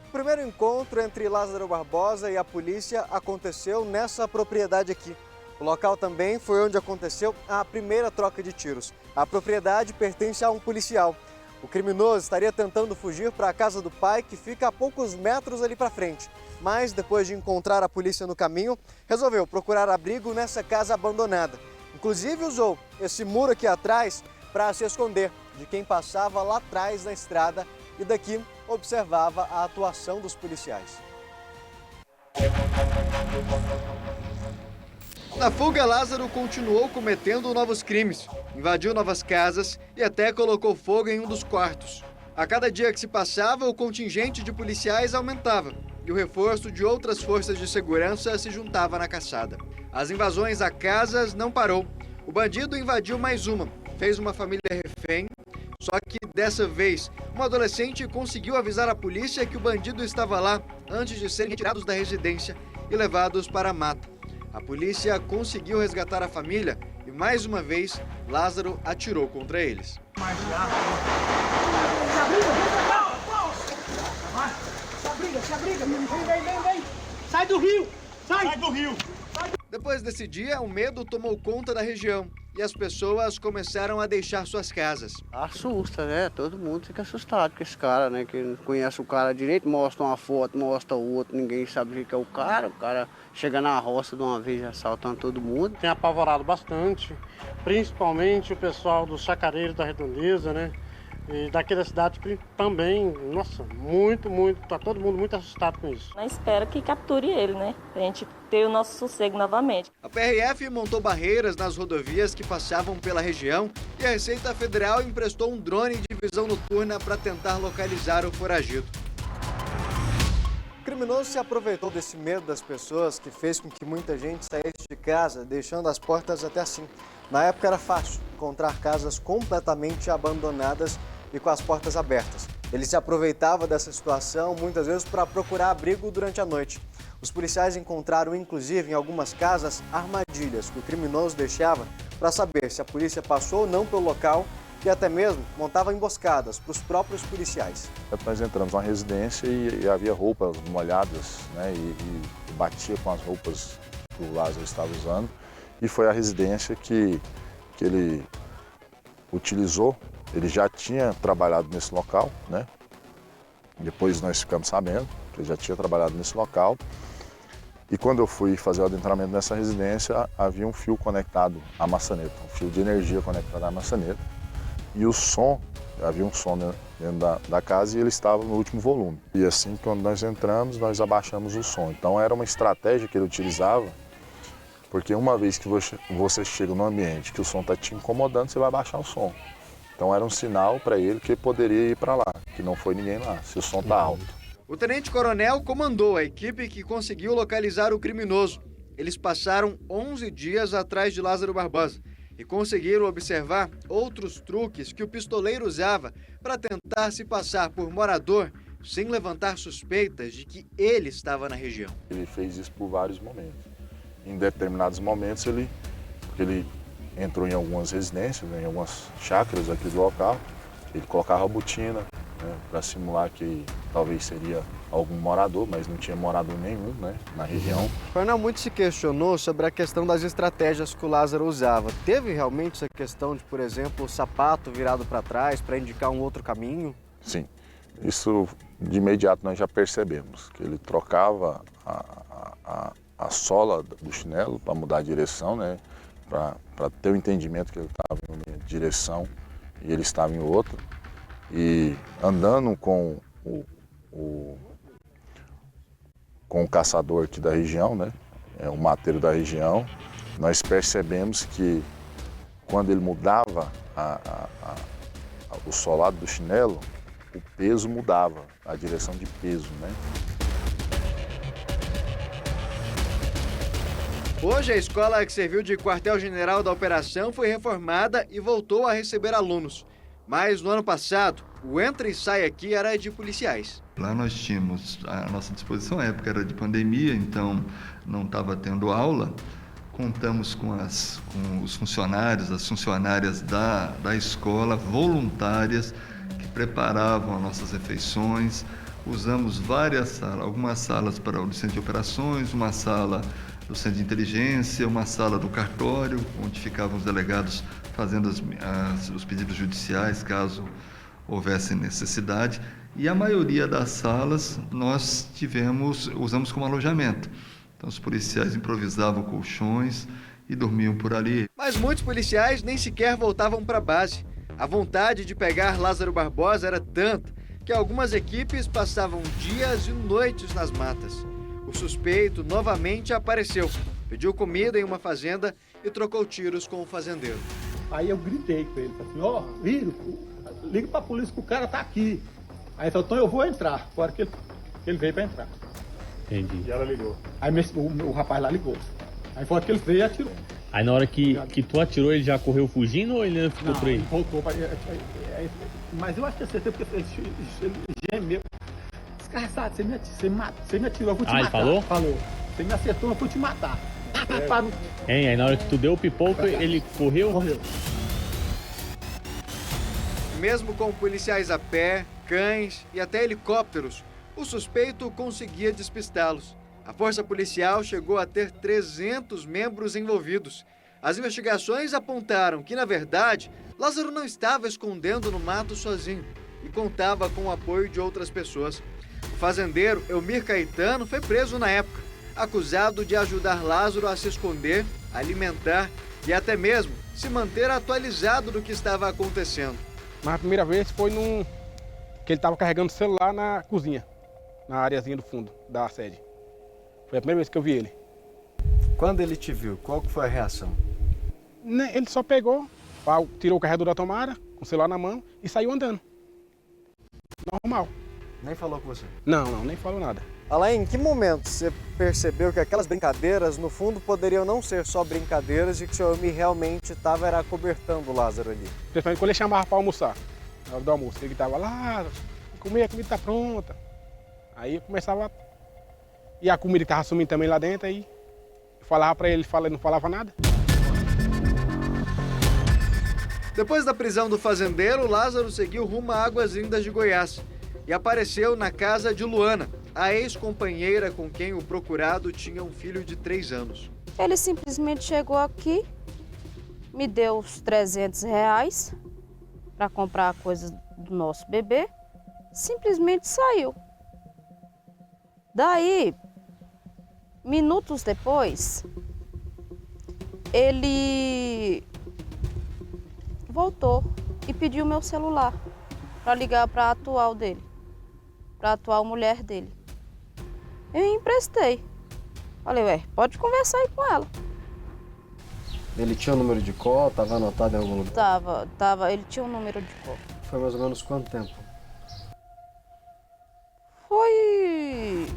O primeiro encontro entre Lázaro Barbosa e a polícia aconteceu nessa propriedade aqui. O local também foi onde aconteceu a primeira troca de tiros. A propriedade pertence a um policial. O criminoso estaria tentando fugir para a casa do pai, que fica a poucos metros ali para frente. Mas, depois de encontrar a polícia no caminho, resolveu procurar abrigo nessa casa abandonada. Inclusive usou esse muro aqui atrás para se esconder de quem passava lá atrás na estrada e daqui observava a atuação dos policiais. Na fuga, Lázaro continuou cometendo novos crimes, invadiu novas casas e até colocou fogo em um dos quartos. A cada dia que se passava, o contingente de policiais aumentava e o reforço de outras forças de segurança se juntava na caçada. As invasões a casas não parou. O bandido invadiu mais uma, fez uma família refém, só que dessa vez, um adolescente conseguiu avisar a polícia que o bandido estava lá antes de serem retirados da residência e levados para a mata. A polícia conseguiu resgatar a família e, mais uma vez, Lázaro atirou contra eles. Se abriga, vem. Sai do rio, sai do rio. Depois desse dia, o medo tomou conta da região e as pessoas começaram a deixar suas casas. Assusta, né? Todo mundo fica assustado com esse cara, né? Que não conhece o cara direito, mostra uma foto, mostra outra, ninguém sabe o que é o cara chega na roça de uma vez assaltando todo mundo. Tem apavorado bastante, principalmente o pessoal dos chacareiros da Redondeza, né? E daqui da cidade também, nossa, muito, tá todo mundo muito assustado com isso. Eu espero que capture ele, né? Pra gente ter o nosso sossego novamente. A PRF montou barreiras nas rodovias que passavam pela região e a Receita Federal emprestou um drone de visão noturna para tentar localizar o foragido. O criminoso se aproveitou desse medo das pessoas, que fez com que muita gente saísse de casa, deixando as portas até assim. Na época era fácil encontrar casas completamente abandonadas e com as portas abertas. Ele se aproveitava dessa situação, muitas vezes, para procurar abrigo durante a noite. Os policiais encontraram, inclusive, em algumas casas, armadilhas que o criminoso deixava para saber se a polícia passou ou não pelo local e até mesmo montava emboscadas para os próprios policiais. Nós entramos numa residência e havia roupas molhadas, né, e batia com as roupas que o Lázaro estava usando. E foi a residência que ele utilizou. Ele já tinha trabalhado nesse local, né? Depois nós ficamos sabendo que ele já tinha trabalhado nesse local. E quando eu fui fazer o adentramento nessa residência, havia um fio conectado à maçaneta, um fio de energia conectado à maçaneta. E o som, havia um som dentro da casa e ele estava no último volume. E assim, quando nós entramos, nós abaixamos o som. Então era uma estratégia que ele utilizava, porque uma vez que você chega num ambiente que o som está te incomodando, você vai abaixar o som. Então era um sinal para ele que poderia ir para lá, que não foi ninguém lá, se o som está alto. O tenente-coronel comandou a equipe que conseguiu localizar o criminoso. Eles passaram 11 dias atrás de Lázaro Barbosa e conseguiram observar outros truques que o pistoleiro usava para tentar se passar por morador sem levantar suspeitas de que ele estava na região. Ele fez isso por vários momentos. Em determinados momentos porque ele entrou em algumas residências, em algumas chácaras aqui do local, ele colocava a botina, né, para simular que talvez seria algum morador, mas não tinha morador nenhum, né, na região. Coronel, muito se questionou sobre a questão das estratégias que o Lázaro usava. Teve realmente essa questão de, por exemplo, o sapato virado para trás para indicar um outro caminho? Sim, isso de imediato nós já percebemos, que ele trocava a sola do chinelo para mudar a direção, né, para ter o entendimento que ele estava em uma direção e ele estava em outra. E andando com o caçador aqui da região, né, o mateiro da região, nós percebemos que quando ele mudava o solado do chinelo, o peso mudava, a direção de peso, né? Hoje, a escola que serviu de quartel-general da operação foi reformada e voltou a receber alunos. Mas no ano passado, o entra e sai aqui era de policiais. Lá nós tínhamos, a nossa disposição, a época era de pandemia, então não estava tendo aula. Contamos com os funcionários, as funcionárias da escola, voluntárias, que preparavam as nossas refeições. Usamos várias salas, algumas salas para o centro de operações, uma sala do centro de inteligência, uma sala do cartório, onde ficavam os delegados fazendo os pedidos judiciais, caso houvesse necessidade. E a maioria das salas nós usamos como alojamento. Então os policiais improvisavam colchões e dormiam por ali. Mas muitos policiais nem sequer voltavam para a base. A vontade de pegar Lázaro Barbosa era tanta que algumas equipes passavam dias e noites nas matas. O suspeito novamente apareceu, pediu comida em uma fazenda e trocou tiros com o fazendeiro. Aí eu gritei com ele, falei assim, Viro, liga pra polícia que o cara tá aqui. Aí ele falou, então eu vou entrar, agora que ele veio pra entrar. Entendi. E ela ligou. Aí o rapaz lá ligou. Aí foi que ele veio e atirou. Aí na hora que tu atirou, ele já correu fugindo ou ele ainda ficou por aí? Ele voltou pra... Mas eu acho que acertei porque ele gemeu. Desgraçado, você me atirou, eu vou te matar. Ele falou? Falou. Você me acertou, eu vou te matar. Aí na hora que tu deu o pipoco, ele correu? Correu. Mesmo com policiais a pé, cães e até helicópteros, o suspeito conseguia despistá-los. A força policial chegou a ter 300 membros envolvidos. As investigações apontaram que, na verdade, Lázaro não estava escondendo no mato sozinho e contava com o apoio de outras pessoas. O fazendeiro Elmir Caetano foi preso na época, acusado de ajudar Lázaro a se esconder, alimentar e até mesmo se manter atualizado do que estava acontecendo. Mas a primeira vez foi que ele estava carregando o celular na cozinha, na areazinha do fundo da sede. Foi a primeira vez que eu vi ele. Quando ele te viu, qual que foi a reação? Ele só pegou, tirou o carregador da tomada, com o celular na mão e saiu andando. Normal. Nem falou com você? Não, nem falou nada. Alain, em que momento você percebeu que aquelas brincadeiras, no fundo, poderiam não ser só brincadeiras e que o seu homem realmente estava acobertando o Lázaro ali? Principalmente quando ele chamava para almoçar, na hora do almoço. Ele estava lá, comer, a comida está pronta. Aí eu começava... E a comida estava sumindo também lá dentro, aí eu falava para ele, ele não falava nada. Depois da prisão do fazendeiro, Lázaro seguiu rumo a Águas Lindas de Goiás e apareceu na casa de Luana, a ex-companheira com quem o procurado tinha um filho de 3 anos. Ele simplesmente chegou aqui, me deu os R$300 para comprar coisas do nosso bebê, simplesmente saiu. Daí, minutos depois, ele voltou e pediu meu celular para ligar para a atual dele, para a atual mulher dele. Eu emprestei. Falei, ué, pode conversar aí com ela. Ele tinha o número de call, estava anotado em algum lugar? Tava, ele tinha um número de call. Foi mais ou menos quanto tempo? Foi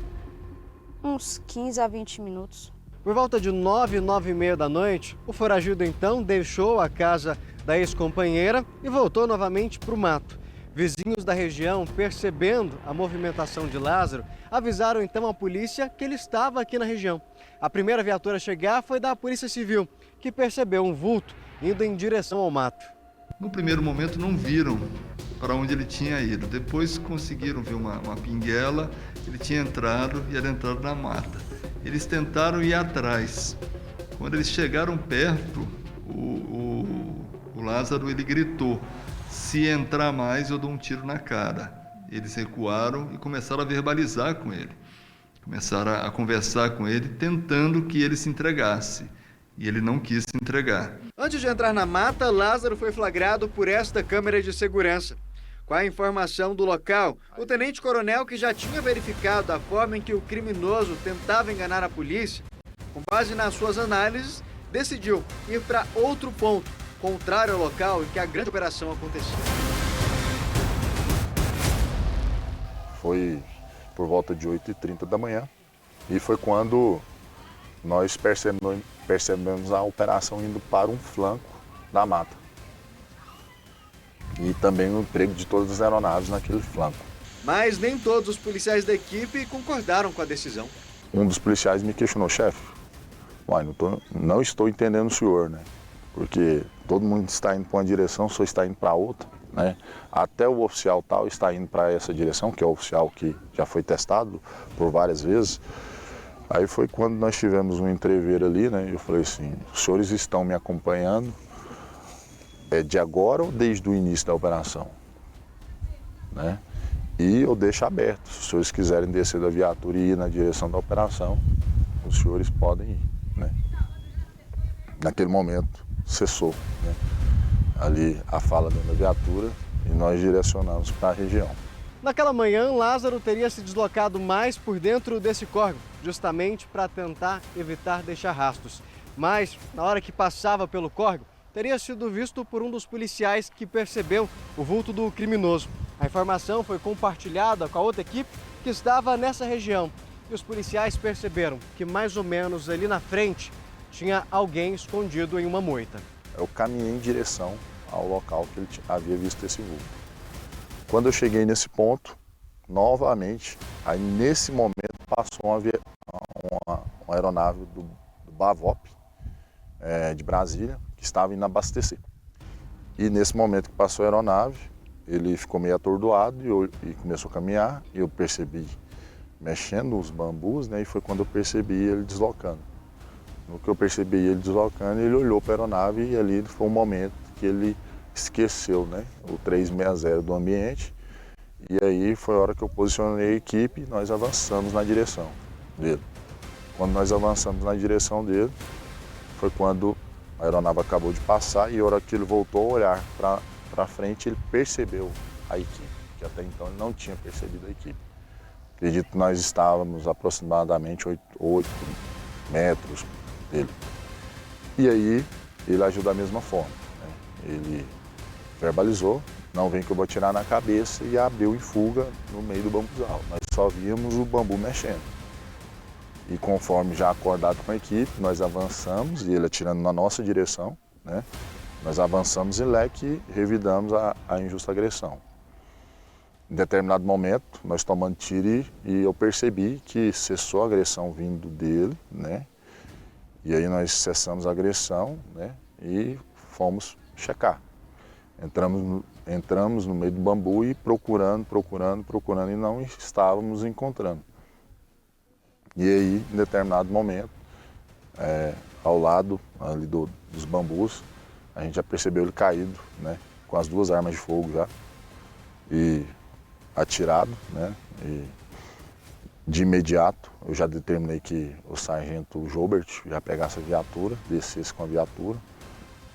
uns 15 a 20 minutos. Por volta de 9, 9h30 da noite, o foragido então deixou a casa da ex-companheira e voltou novamente para o mato. Vizinhos da região, percebendo a movimentação de Lázaro, avisaram então a polícia que ele estava aqui na região. A primeira viatura a chegar foi da Polícia Civil, que percebeu um vulto indo em direção ao mato. No primeiro momento não viram para onde ele tinha ido. Depois conseguiram ver uma pinguela, ele tinha entrado e era entrado na mata. Eles tentaram ir atrás. Quando eles chegaram perto, o Lázaro ele gritou: "Se entrar mais, eu dou um tiro na cara". Eles recuaram e começaram a verbalizar com ele. Começaram a conversar com ele, tentando que ele se entregasse. E ele não quis se entregar. Antes de entrar na mata, Lázaro foi flagrado por esta câmera de segurança. Com a informação do local, o tenente-coronel, que já tinha verificado a forma em que o criminoso tentava enganar a polícia, com base nas suas análises, decidiu ir para outro ponto, contrário ao local em que a grande operação aconteceu. Foi por volta de 8h30 da manhã e foi quando nós percebemos a operação indo para um flanco da mata. E também o emprego de todas as aeronaves naquele flanco. Mas nem todos os policiais da equipe concordaram com a decisão. Um dos policiais me questionou: chefe, não estou entendendo o senhor, né? Porque todo mundo está indo para uma direção, o senhor está indo para outra, né? Até o oficial tal está indo para essa direção, que é o oficial que já foi testado por várias vezes. Aí foi quando nós tivemos um entrever ali, né? Eu falei assim: os senhores estão me acompanhando de agora ou desde o início da operação, né? E eu deixo aberto, se os senhores quiserem descer da viatura e ir na direção da operação, os senhores podem ir, né? Naquele momento cessou, né, ali a fala dentro da viatura e nós direcionamos para a região. Naquela manhã, Lázaro teria se deslocado mais por dentro desse córrego, justamente para tentar evitar deixar rastros. Mas, na hora que passava pelo córrego, teria sido visto por um dos policiais que percebeu o vulto do criminoso. A informação foi compartilhada com a outra equipe que estava nessa região. E os policiais perceberam que mais ou menos ali na frente tinha alguém escondido em uma moita. Eu caminhei em direção ao local que ele havia visto esse vulto. Quando eu cheguei nesse ponto, novamente, aí nesse momento passou uma aeronave do BAVOP, de Brasília, que estava indo abastecer. E nesse momento que passou a aeronave, ele ficou meio atordoado e começou a caminhar, e eu percebi mexendo os bambus, né, e foi quando eu percebi ele deslocando. No que eu percebi ele deslocando, ele olhou para a aeronave e ali foi um momento que ele esqueceu, né, o 360 do ambiente. E aí foi a hora que eu posicionei a equipe e nós avançamos na direção dele. Quando nós avançamos na direção dele, foi quando a aeronave acabou de passar e a hora que ele voltou a olhar para frente, ele percebeu a equipe, que até então ele não tinha percebido a equipe. Acredito que nós estávamos aproximadamente 8 metros dele. E aí ele agiu da mesma forma, né? Ele verbalizou não vem que eu vou atirar na cabeça, e abriu em fuga no meio do bambuzal. Nós só víamos o bambu mexendo. E conforme já acordado com a equipe, nós avançamos, e ele atirando na nossa direção, né? Nós avançamos em leque e revidamos a injusta agressão. Em determinado momento, nós tomando tiro e eu percebi que cessou a agressão vindo dele, né? E aí nós cessamos a agressão, né? E fomos checar. Entramos no meio do bambu e procurando e não estávamos encontrando. E aí, em determinado momento, ao lado ali dos bambus, a gente já percebeu ele caído, né? Com as 2 armas de fogo já. E atirado, né? E de imediato eu já determinei que o sargento Jobert já pegasse a viatura, descesse com a viatura,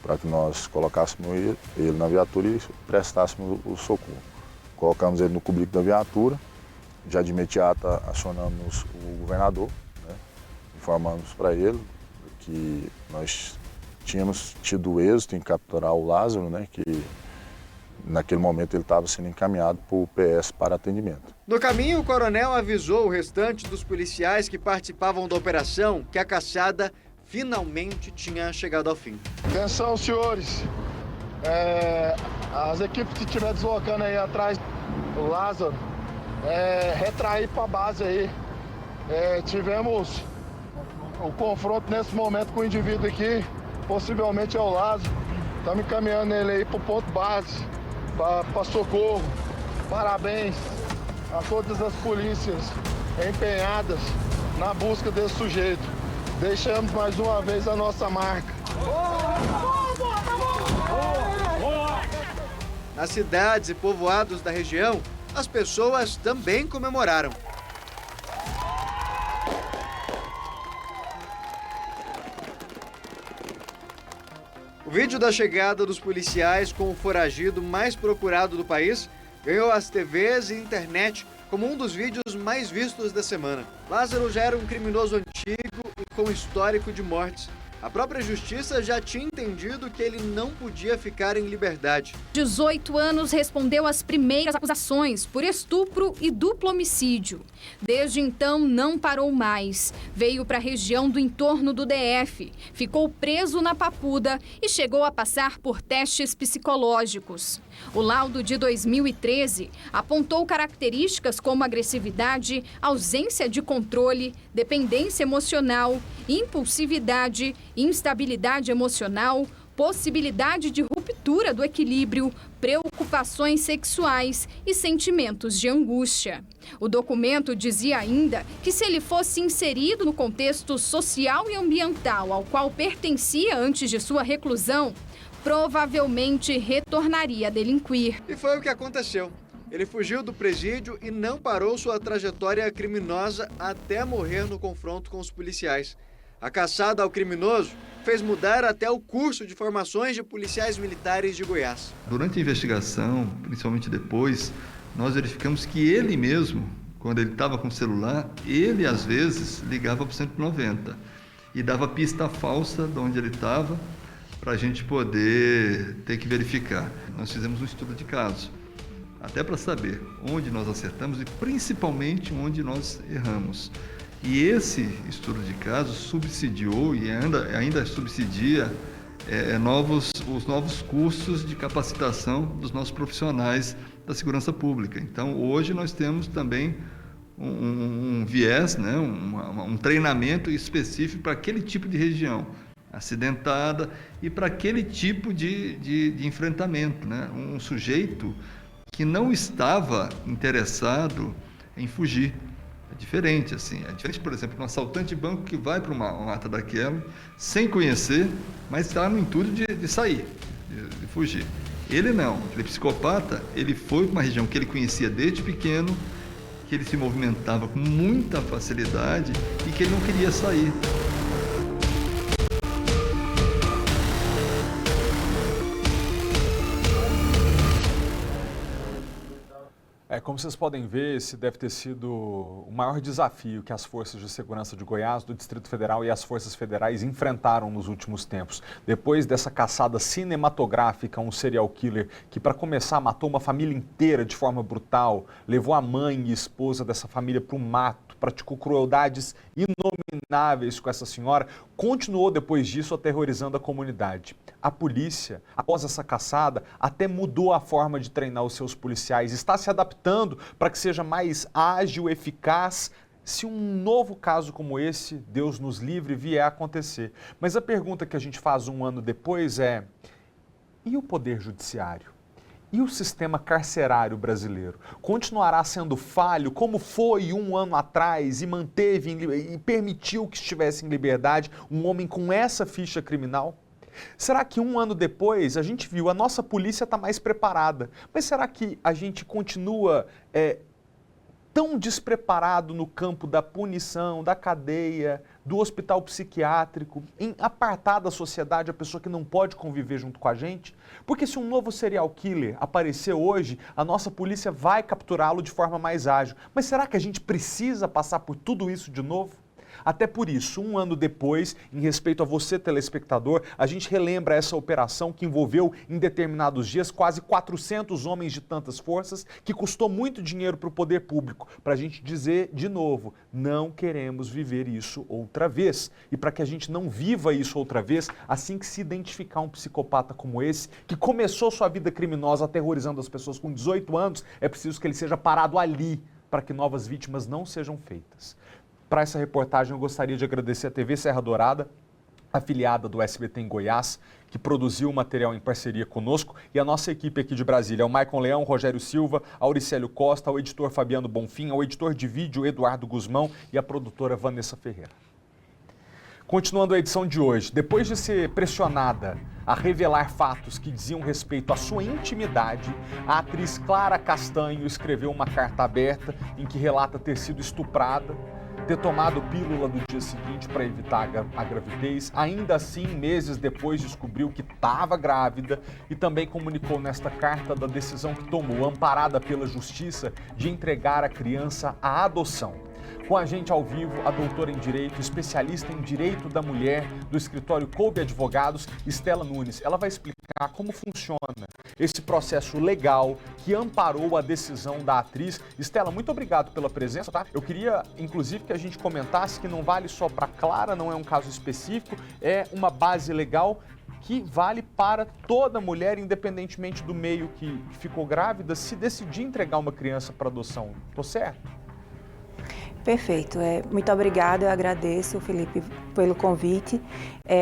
para que nós colocássemos ele na viatura e prestássemos o socorro. Colocamos ele no cubico da viatura, já de imediato acionamos o governador, né? Informamos para ele que nós tínhamos tido êxito em capturar o Lázaro, né? Que naquele momento ele estava sendo encaminhado para o PS para atendimento. No caminho, o coronel avisou o restante dos policiais que participavam da operação que a caçada finalmente tinha chegado ao fim. Atenção, senhores. As equipes que estiver deslocando aí atrás do Lázaro, retrair para a base aí. Tivemos o confronto nesse momento com o indivíduo aqui, possivelmente é o Lázaro. Estamos encaminhando ele aí para o ponto base, para socorro. Parabéns a todas as polícias empenhadas na busca desse sujeito. Deixamos mais uma vez a nossa marca. Nas cidades e povoados da região, as pessoas também comemoraram. O vídeo da chegada dos policiais com o foragido mais procurado do país ganhou as TVs e internet como um dos vídeos mais vistos da semana. Lázaro já era um criminoso antigo e com histórico de mortes. A própria justiça já tinha entendido que ele não podia ficar em liberdade. 18 anos respondeu às primeiras acusações por estupro e duplo homicídio. Desde então, não parou mais. Veio para a região do entorno do DF, ficou preso na Papuda e chegou a passar por testes psicológicos. O laudo de 2013 apontou características como agressividade, ausência de controle, dependência emocional, impulsividade, instabilidade emocional, possibilidade de ruptura do equilíbrio, preocupações sexuais e sentimentos de angústia. O documento dizia ainda que se ele fosse inserido no contexto social e ambiental ao qual pertencia antes de sua reclusão, provavelmente retornaria a delinquir. E foi o que aconteceu. Ele fugiu do presídio e não parou sua trajetória criminosa até morrer no confronto com os policiais. A caçada ao criminoso fez mudar até o curso de formações de policiais militares de Goiás. Durante a investigação, principalmente depois, nós verificamos que ele mesmo, quando ele estava com o celular, ele às vezes ligava para o 190 e dava pista falsa de onde ele estava para a gente poder ter que verificar. Nós fizemos um estudo de caso, até para saber onde nós acertamos e principalmente onde nós erramos. E esse estudo de caso subsidiou e ainda subsidia os novos cursos de capacitação dos nossos profissionais da segurança pública. Então, hoje nós temos também um viés, né, um treinamento específico para aquele tipo de região acidentada e para aquele tipo de enfrentamento, né? Um sujeito que não estava interessado em fugir. É diferente, assim. É diferente, por exemplo, um assaltante de banco que vai para uma mata daquela sem conhecer, mas está no intuito de sair, de fugir. Ele não. Aquele psicopata, ele foi para uma região que ele conhecia desde pequeno, que ele se movimentava com muita facilidade e que ele não queria sair. Como vocês podem ver, esse deve ter sido o maior desafio que as forças de segurança de Goiás, do Distrito Federal e as forças federais enfrentaram nos últimos tempos. Depois dessa caçada cinematográfica, um serial killer que, para começar, matou uma família inteira de forma brutal, levou a mãe e esposa dessa família para o mato, praticou crueldades inomináveis com essa senhora, continuou depois disso aterrorizando a comunidade. A polícia, após essa caçada, até mudou a forma de treinar os seus policiais, está se adaptando para que seja mais ágil, eficaz, se um novo caso como esse, Deus nos livre, vier a acontecer. Mas a pergunta que a gente faz um ano depois é: e o Poder Judiciário? E o sistema carcerário brasileiro? Continuará sendo falho como foi um ano atrás e manteve e permitiu que estivesse em liberdade um homem com essa ficha criminal? Será que um ano depois a gente viu, a nossa polícia está mais preparada, mas será que a gente continua tão despreparado no campo da punição, da cadeia, do hospital psiquiátrico, em apartar da sociedade a pessoa que não pode conviver junto com a gente? Porque se um novo serial killer aparecer hoje, a nossa polícia vai capturá-lo de forma mais ágil. Mas será que a gente precisa passar por tudo isso de novo? Até por isso, um ano depois, em respeito a você, telespectador, a gente relembra essa operação que envolveu, em determinados dias, quase 400 homens de tantas forças, que custou muito dinheiro para o poder público, para a gente dizer de novo, não queremos viver isso outra vez. E para que a gente não viva isso outra vez, assim que se identificar um psicopata como esse, que começou sua vida criminosa aterrorizando as pessoas com 18 anos, é preciso que ele seja parado ali, para que novas vítimas não sejam feitas. Para essa reportagem, eu gostaria de agradecer a TV Serra Dourada, afiliada do SBT em Goiás, que produziu o material em parceria conosco, e a nossa equipe aqui de Brasília, o Maicon Leão, Rogério Silva, Auricélio Costa, o editor Fabiano Bonfim, o editor de vídeo Eduardo Guzmão e a produtora Vanessa Ferreira. Continuando a edição de hoje, depois de ser pressionada a revelar fatos que diziam respeito à sua intimidade, a atriz Clara Castanho escreveu uma carta aberta em que relata ter sido estuprada, ter tomado pílula do dia seguinte para evitar a gravidez, ainda assim, meses depois descobriu que estava grávida e também comunicou nesta carta da decisão que tomou, amparada pela justiça, de entregar a criança à adoção. Com a gente ao vivo, a doutora em Direito, especialista em Direito da Mulher do escritório Kolbe Advogados, Estela Nunes. Ela vai explicar como funciona esse processo legal que amparou a decisão da atriz. Estela, muito obrigado pela presença, tá? Eu queria, inclusive, que a gente comentasse que não vale só para Clara, não é um caso específico, é uma base legal que vale para toda mulher, independentemente do meio que ficou grávida, se decidir entregar uma criança para adoção. Tô certo? Perfeito. Muito obrigada, eu agradeço, Felipe, pelo convite.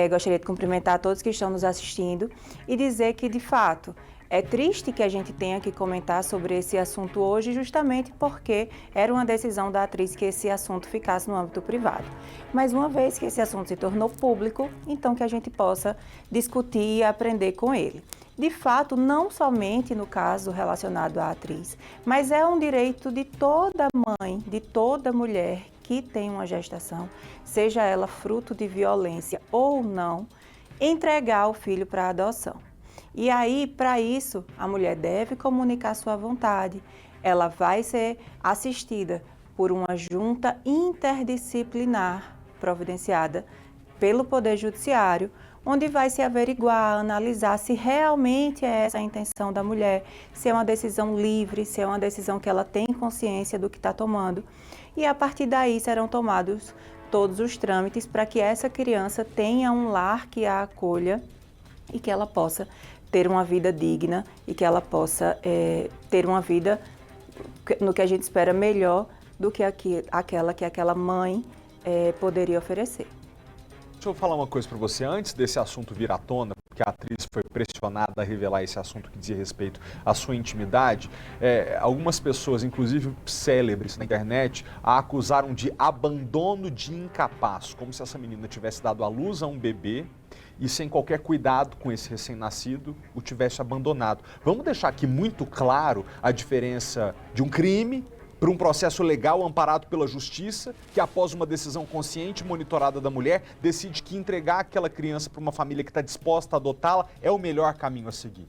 Gostaria de cumprimentar todos que estão nos assistindo e dizer que, de fato, é triste que a gente tenha que comentar sobre esse assunto hoje, justamente porque era uma decisão da atriz que esse assunto ficasse no âmbito privado. Mas uma vez que esse assunto se tornou público, então que a gente possa discutir e aprender com ele. De fato, não somente no caso relacionado à atriz, mas é um direito de toda mãe, de toda mulher que tem uma gestação, seja ela fruto de violência ou não, entregar o filho para adoção. E aí, para isso, a mulher deve comunicar sua vontade, ela vai ser assistida por uma junta interdisciplinar providenciada pelo Poder Judiciário, onde vai se averiguar, analisar se realmente é essa a intenção da mulher, se é uma decisão livre, se é uma decisão que ela tem consciência do que está tomando. E a partir daí serão tomados todos os trâmites para que essa criança tenha um lar que a acolha e que ela possa ter uma vida digna e que ela possa ter uma vida no que a gente espera melhor do que aquela que aquela mãe poderia oferecer. Deixa eu falar uma coisa para você, antes desse assunto vir à tona, porque a atriz foi pressionada a revelar esse assunto que dizia respeito à sua intimidade, algumas pessoas, inclusive célebres na internet, a acusaram de abandono de incapaz, como se essa menina tivesse dado à luz a um bebê e sem qualquer cuidado com esse recém-nascido, o tivesse abandonado. Vamos deixar aqui muito claro a diferença de um crime para um processo legal amparado pela justiça, que após uma decisão consciente e monitorada da mulher, decide que entregar aquela criança para uma família que está disposta a adotá-la é o melhor caminho a seguir.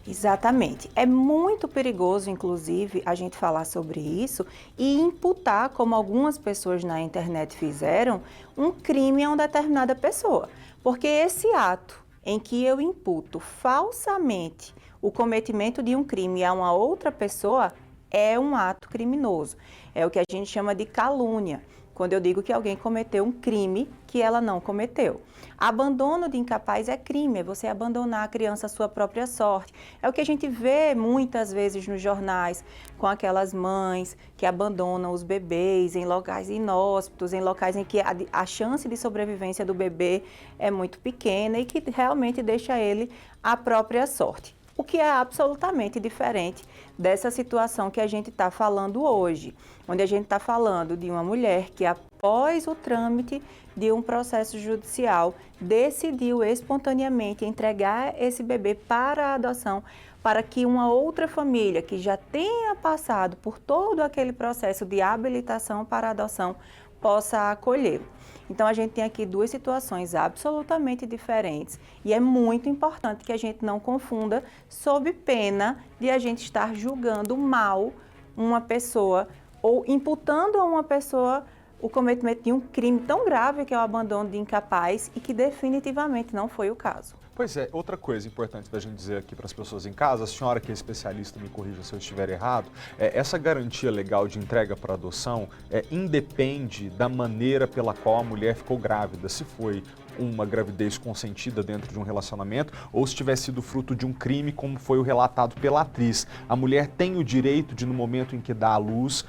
Exatamente. É muito perigoso, inclusive, a gente falar sobre isso e imputar, como algumas pessoas na internet fizeram, um crime a uma determinada pessoa. Porque esse ato em que eu imputo falsamente o cometimento de um crime a uma outra pessoa é um ato criminoso. É o que a gente chama de calúnia, quando eu digo que alguém cometeu um crime que ela não cometeu. Abandono de incapaz é crime, é você abandonar a criança à sua própria sorte. É o que a gente vê muitas vezes nos jornais, com aquelas mães que abandonam os bebês em locais inóspitos, em locais em que a chance de sobrevivência do bebê é muito pequena e que realmente deixa ele à própria sorte. O que é absolutamente diferente dessa situação que a gente está falando hoje, onde a gente está falando de uma mulher que, após o trâmite de um processo judicial, decidiu espontaneamente entregar esse bebê para a adoção, para que uma outra família que já tenha passado por todo aquele processo de habilitação para a adoção possa acolhê-lo. Então, a gente tem aqui duas situações absolutamente diferentes e é muito importante que a gente não confunda, sob pena de a gente estar julgando mal uma pessoa ou imputando a uma pessoa o cometimento de um crime tão grave que é o abandono de incapaz e que definitivamente não foi o caso. Pois é, outra coisa importante da gente dizer aqui para as pessoas em casa, a senhora que é especialista, me corrija se eu estiver errado, essa garantia legal de entrega para adoção independe da maneira pela qual a mulher ficou grávida, se foi uma gravidez consentida dentro de um relacionamento ou se tiver sido fruto de um crime, como foi o relatado pela atriz. A mulher tem o direito de, no momento em que dá à luz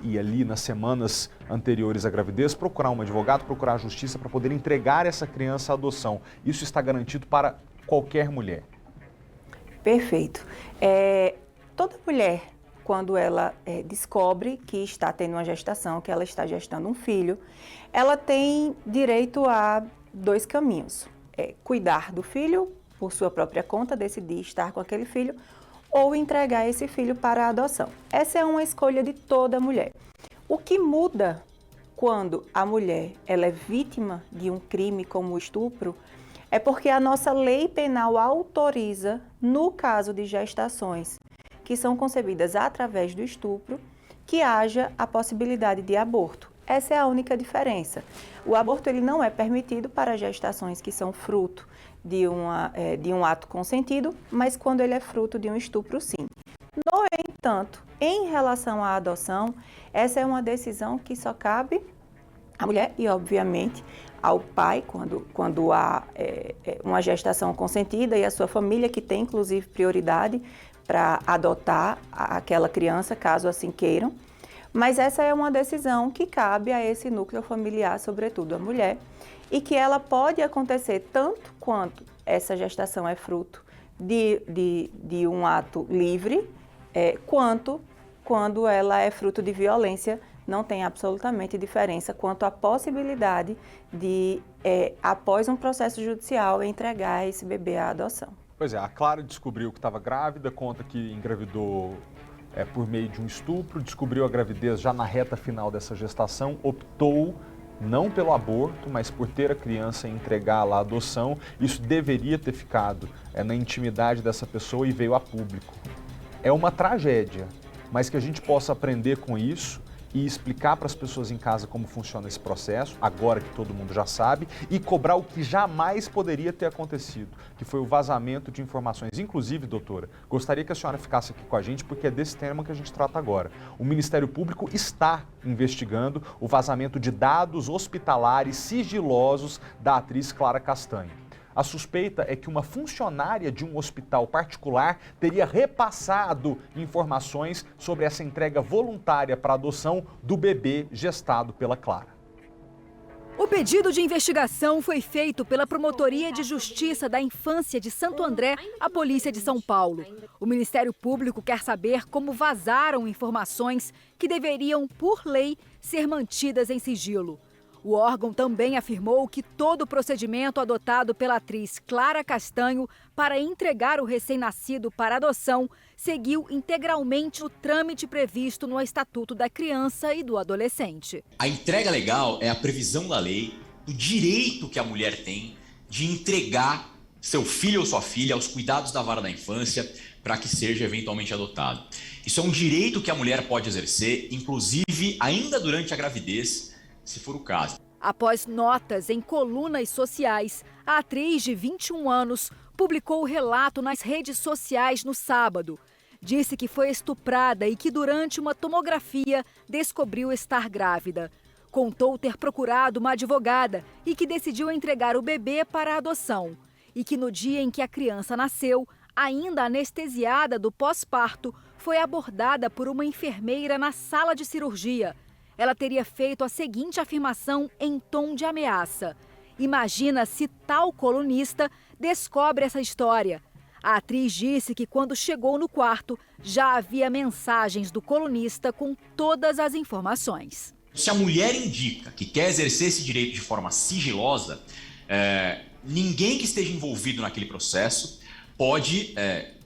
e ali nas semanas anteriores à gravidez, procurar um advogado, procurar a justiça para poder entregar essa criança à adoção. Isso está garantido para qualquer mulher. Perfeito. Toda mulher, quando ela descobre que está tendo uma gestação, que ela está gestando um filho, ela tem direito a dois caminhos. Cuidar do filho por sua própria conta, decidir estar com aquele filho, ou entregar esse filho para a adoção. Essa é uma escolha de toda mulher. O que muda quando a mulher ela é vítima de um crime como o estupro é porque a nossa lei penal autoriza, no caso de gestações que são concebidas através do estupro, que haja a possibilidade de aborto. Essa é a única diferença. O aborto ele não é permitido para gestações que são fruto de um ato consentido, mas quando ele é fruto de um estupro, sim. No entanto, em relação à adoção, essa é uma decisão que só cabe à mulher e, obviamente, ao pai, quando há uma gestação consentida e a sua família, que tem, inclusive, prioridade para adotar aquela criança, caso assim queiram. Mas essa é uma decisão que cabe a esse núcleo familiar, sobretudo a mulher, e que ela pode acontecer tanto quanto essa gestação é fruto de um ato livre, quanto quando ela é fruto de violência. Não tem absolutamente diferença quanto à possibilidade de, após um processo judicial, entregar esse bebê à adoção. Pois é, a Clara descobriu que estava grávida, conta que engravidou por meio de um estupro, descobriu a gravidez já na reta final dessa gestação, optou não pelo aborto, mas por ter a criança e entregá-la à adoção. Isso deveria ter ficado na intimidade dessa pessoa e veio a público. É uma tragédia, mas que a gente possa aprender com isso e explicar para as pessoas em casa como funciona esse processo, agora que todo mundo já sabe, e cobrar o que jamais poderia ter acontecido, que foi o vazamento de informações. Inclusive, doutora, gostaria que a senhora ficasse aqui com a gente, porque é desse tema que a gente trata agora. O Ministério Público está investigando o vazamento de dados hospitalares sigilosos da atriz Clara Castanho. A suspeita é que uma funcionária de um hospital particular teria repassado informações sobre essa entrega voluntária para adoção do bebê gestado pela Clara. O pedido de investigação foi feito pela Promotoria de Justiça da Infância de Santo André à Polícia de São Paulo. O Ministério Público quer saber como vazaram informações que deveriam, por lei, ser mantidas em sigilo. O órgão também afirmou que todo o procedimento adotado pela atriz Clara Castanho para entregar o recém-nascido para adoção seguiu integralmente o trâmite previsto no Estatuto da Criança e do Adolescente. A entrega legal é a previsão da lei do direito que a mulher tem de entregar seu filho ou sua filha aos cuidados da vara da infância para que seja eventualmente adotado. Isso é um direito que a mulher pode exercer, inclusive ainda durante a gravidez, se for o caso. Após notas em colunas sociais, a atriz de 21 anos publicou o relato nas redes sociais no sábado. Disse que foi estuprada e que durante uma tomografia descobriu estar grávida. Contou ter procurado uma advogada e que decidiu entregar o bebê para a adoção. E que no dia em que a criança nasceu, ainda anestesiada do pós-parto, foi abordada por uma enfermeira na sala de cirurgia. Ela teria feito a seguinte afirmação em tom de ameaça: imagina se tal colunista descobre essa história. A atriz disse que quando chegou no quarto, já havia mensagens do colunista com todas as informações. Se a mulher indica que quer exercer esse direito de forma sigilosa, ninguém que esteja envolvido naquele processo pode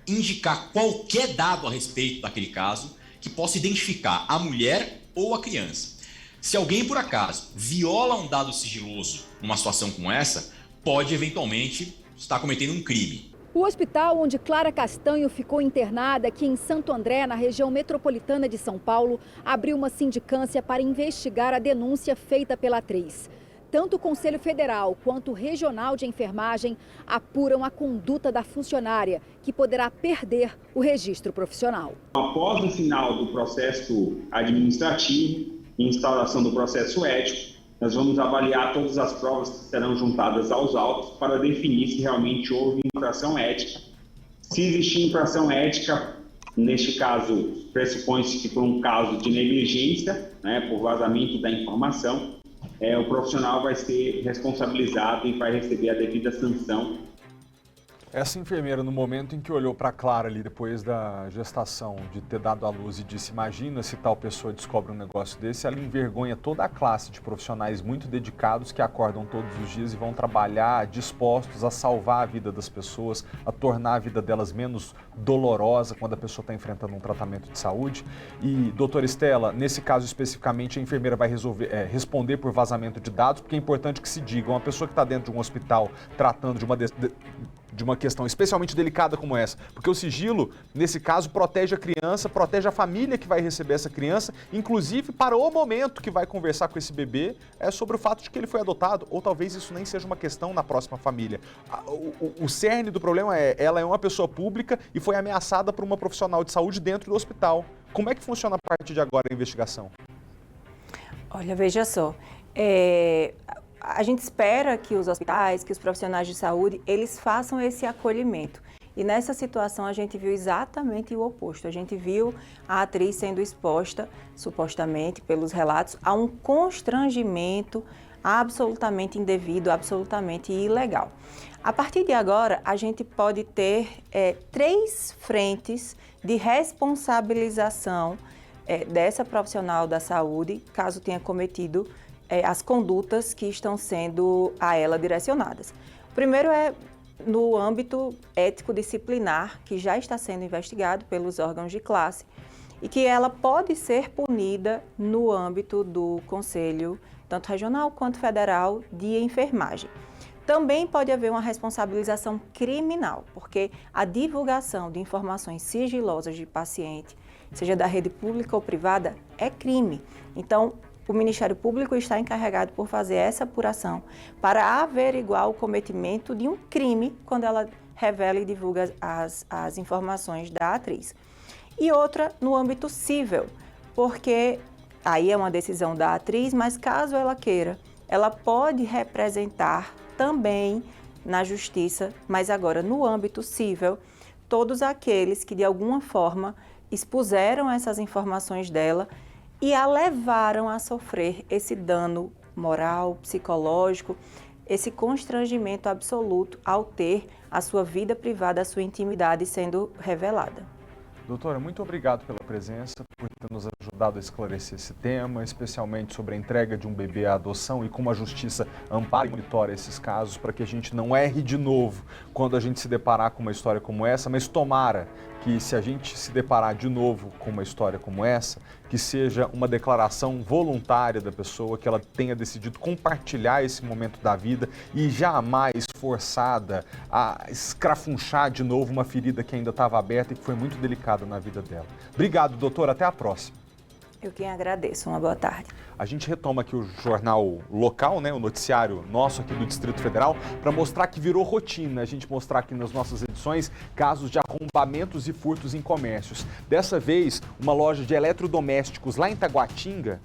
indicar qualquer dado a respeito daquele caso que possa identificar a mulher ou a criança. Se alguém, por acaso, viola um dado sigiloso numa situação como essa, pode eventualmente estar cometendo um crime. O hospital onde Clara Castanho ficou internada, aqui em Santo André, na região metropolitana de São Paulo, abriu uma sindicância para investigar a denúncia feita pela atriz. Tanto o Conselho Federal quanto o Regional de Enfermagem apuram a conduta da funcionária, que poderá perder o registro profissional. Após o final do processo administrativo e instauração do processo ético, nós vamos avaliar todas as provas que serão juntadas aos autos para definir se realmente houve infração ética. Se existir infração ética, neste caso, pressupõe-se que foi um caso de negligência, por vazamento da informação, o profissional vai ser responsabilizado e vai receber a devida sanção. Essa enfermeira, no momento em que olhou para Clara ali, depois da gestação, de ter dado à luz e disse, imagina se tal pessoa descobre um negócio desse, ela envergonha toda a classe de profissionais muito dedicados que acordam todos os dias e vão trabalhar dispostos a salvar a vida das pessoas, a tornar a vida delas menos dolorosa quando a pessoa está enfrentando um tratamento de saúde. E, doutora Estela, nesse caso especificamente, a enfermeira vai responder por vazamento de dados, porque é importante que se diga, uma pessoa que está dentro de um hospital tratando de uma questão especialmente delicada como essa, porque o sigilo, nesse caso, protege a criança, protege a família que vai receber essa criança, inclusive para o momento que vai conversar com esse bebê, sobre o fato de que ele foi adotado, ou talvez isso nem seja uma questão na próxima família. O cerne do problema ela é uma pessoa pública e foi ameaçada por uma profissional de saúde dentro do hospital. Como é que funciona a partir de agora a investigação? Olha, veja só, a gente espera que os hospitais, que os profissionais de saúde, eles façam esse acolhimento. E nessa situação a gente viu exatamente o oposto. A gente viu a atriz sendo exposta, supostamente, pelos relatos, a um constrangimento absolutamente indevido, absolutamente ilegal. A partir de agora, a gente pode ter 3 frentes de responsabilização dessa profissional da saúde, caso tenha cometido as condutas que estão sendo a ela direcionadas. O primeiro é no âmbito ético-disciplinar, que já está sendo investigado pelos órgãos de classe, e que ela pode ser punida no âmbito do Conselho, tanto regional quanto federal, de enfermagem. Também pode haver uma responsabilização criminal, porque a divulgação de informações sigilosas de paciente, seja da rede pública ou privada, é crime. Então, o Ministério Público está encarregado por fazer essa apuração para averiguar o cometimento de um crime quando ela revela e divulga as informações da atriz. E outra no âmbito civil, porque aí é uma decisão da atriz, mas caso ela queira, ela pode representar também na justiça, mas agora no âmbito civil, todos aqueles que de alguma forma expuseram essas informações dela e a levaram a sofrer esse dano moral, psicológico, esse constrangimento absoluto ao ter a sua vida privada, a sua intimidade sendo revelada. Doutora, muito obrigado pela presença, por ter nos ajudado a esclarecer esse tema, especialmente sobre a entrega de um bebê à adoção e como a justiça ampara e monitora esses casos para que a gente não erre de novo quando a gente se deparar com uma história como essa, mas tomara que se a gente se deparar de novo com uma história como essa, que seja uma declaração voluntária da pessoa, que ela tenha decidido compartilhar esse momento da vida e jamais forçada a escrafunchar de novo uma ferida que ainda estava aberta e que foi muito delicada na vida dela. Obrigado, doutor. Até a próxima. Eu quem agradeço. Uma boa tarde. A gente retoma aqui o jornal local, né, o noticiário nosso aqui do Distrito Federal, para mostrar que virou rotina a gente mostrar aqui nas nossas edições casos de arrombamentos e furtos em comércios. Dessa vez, uma loja de eletrodomésticos lá em Taguatinga,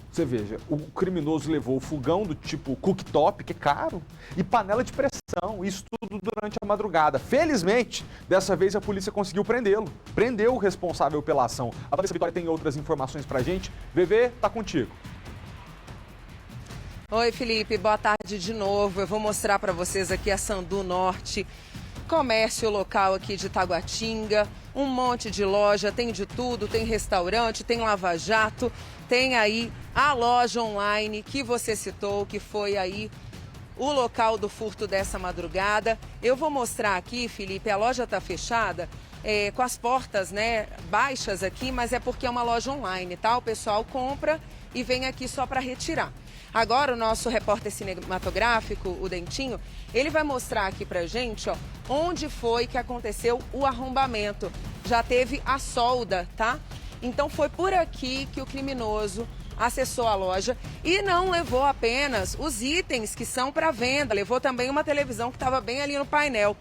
você veja, o criminoso levou o fogão do tipo cooktop, que é caro, e panela de pressão, isso tudo durante a madrugada. Felizmente, dessa vez a polícia conseguiu prendê-lo. Prendeu o responsável pela ação. A Vanessa Vitória tem outras informações pra gente. VV, tá contigo. Oi, Felipe, boa tarde de novo. Eu vou mostrar para vocês aqui a Sandu Norte, comércio local aqui de Taguatinga, um monte de loja, tem de tudo, tem restaurante, tem lava-jato, tem aí a loja online que você citou, que foi aí o local do furto dessa madrugada. Eu vou mostrar aqui, Felipe, a loja está fechada, com as portas, né, baixas aqui, mas é porque é uma loja online, tá? O pessoal compra e vem aqui só para retirar. Agora o nosso repórter cinematográfico, o Dentinho, ele vai mostrar aqui pra gente, ó, onde foi que aconteceu o arrombamento. Já teve a solda, tá? Então foi por aqui que o criminoso acessou a loja e não levou apenas os itens que são para venda, levou também uma televisão que estava bem ali no painel.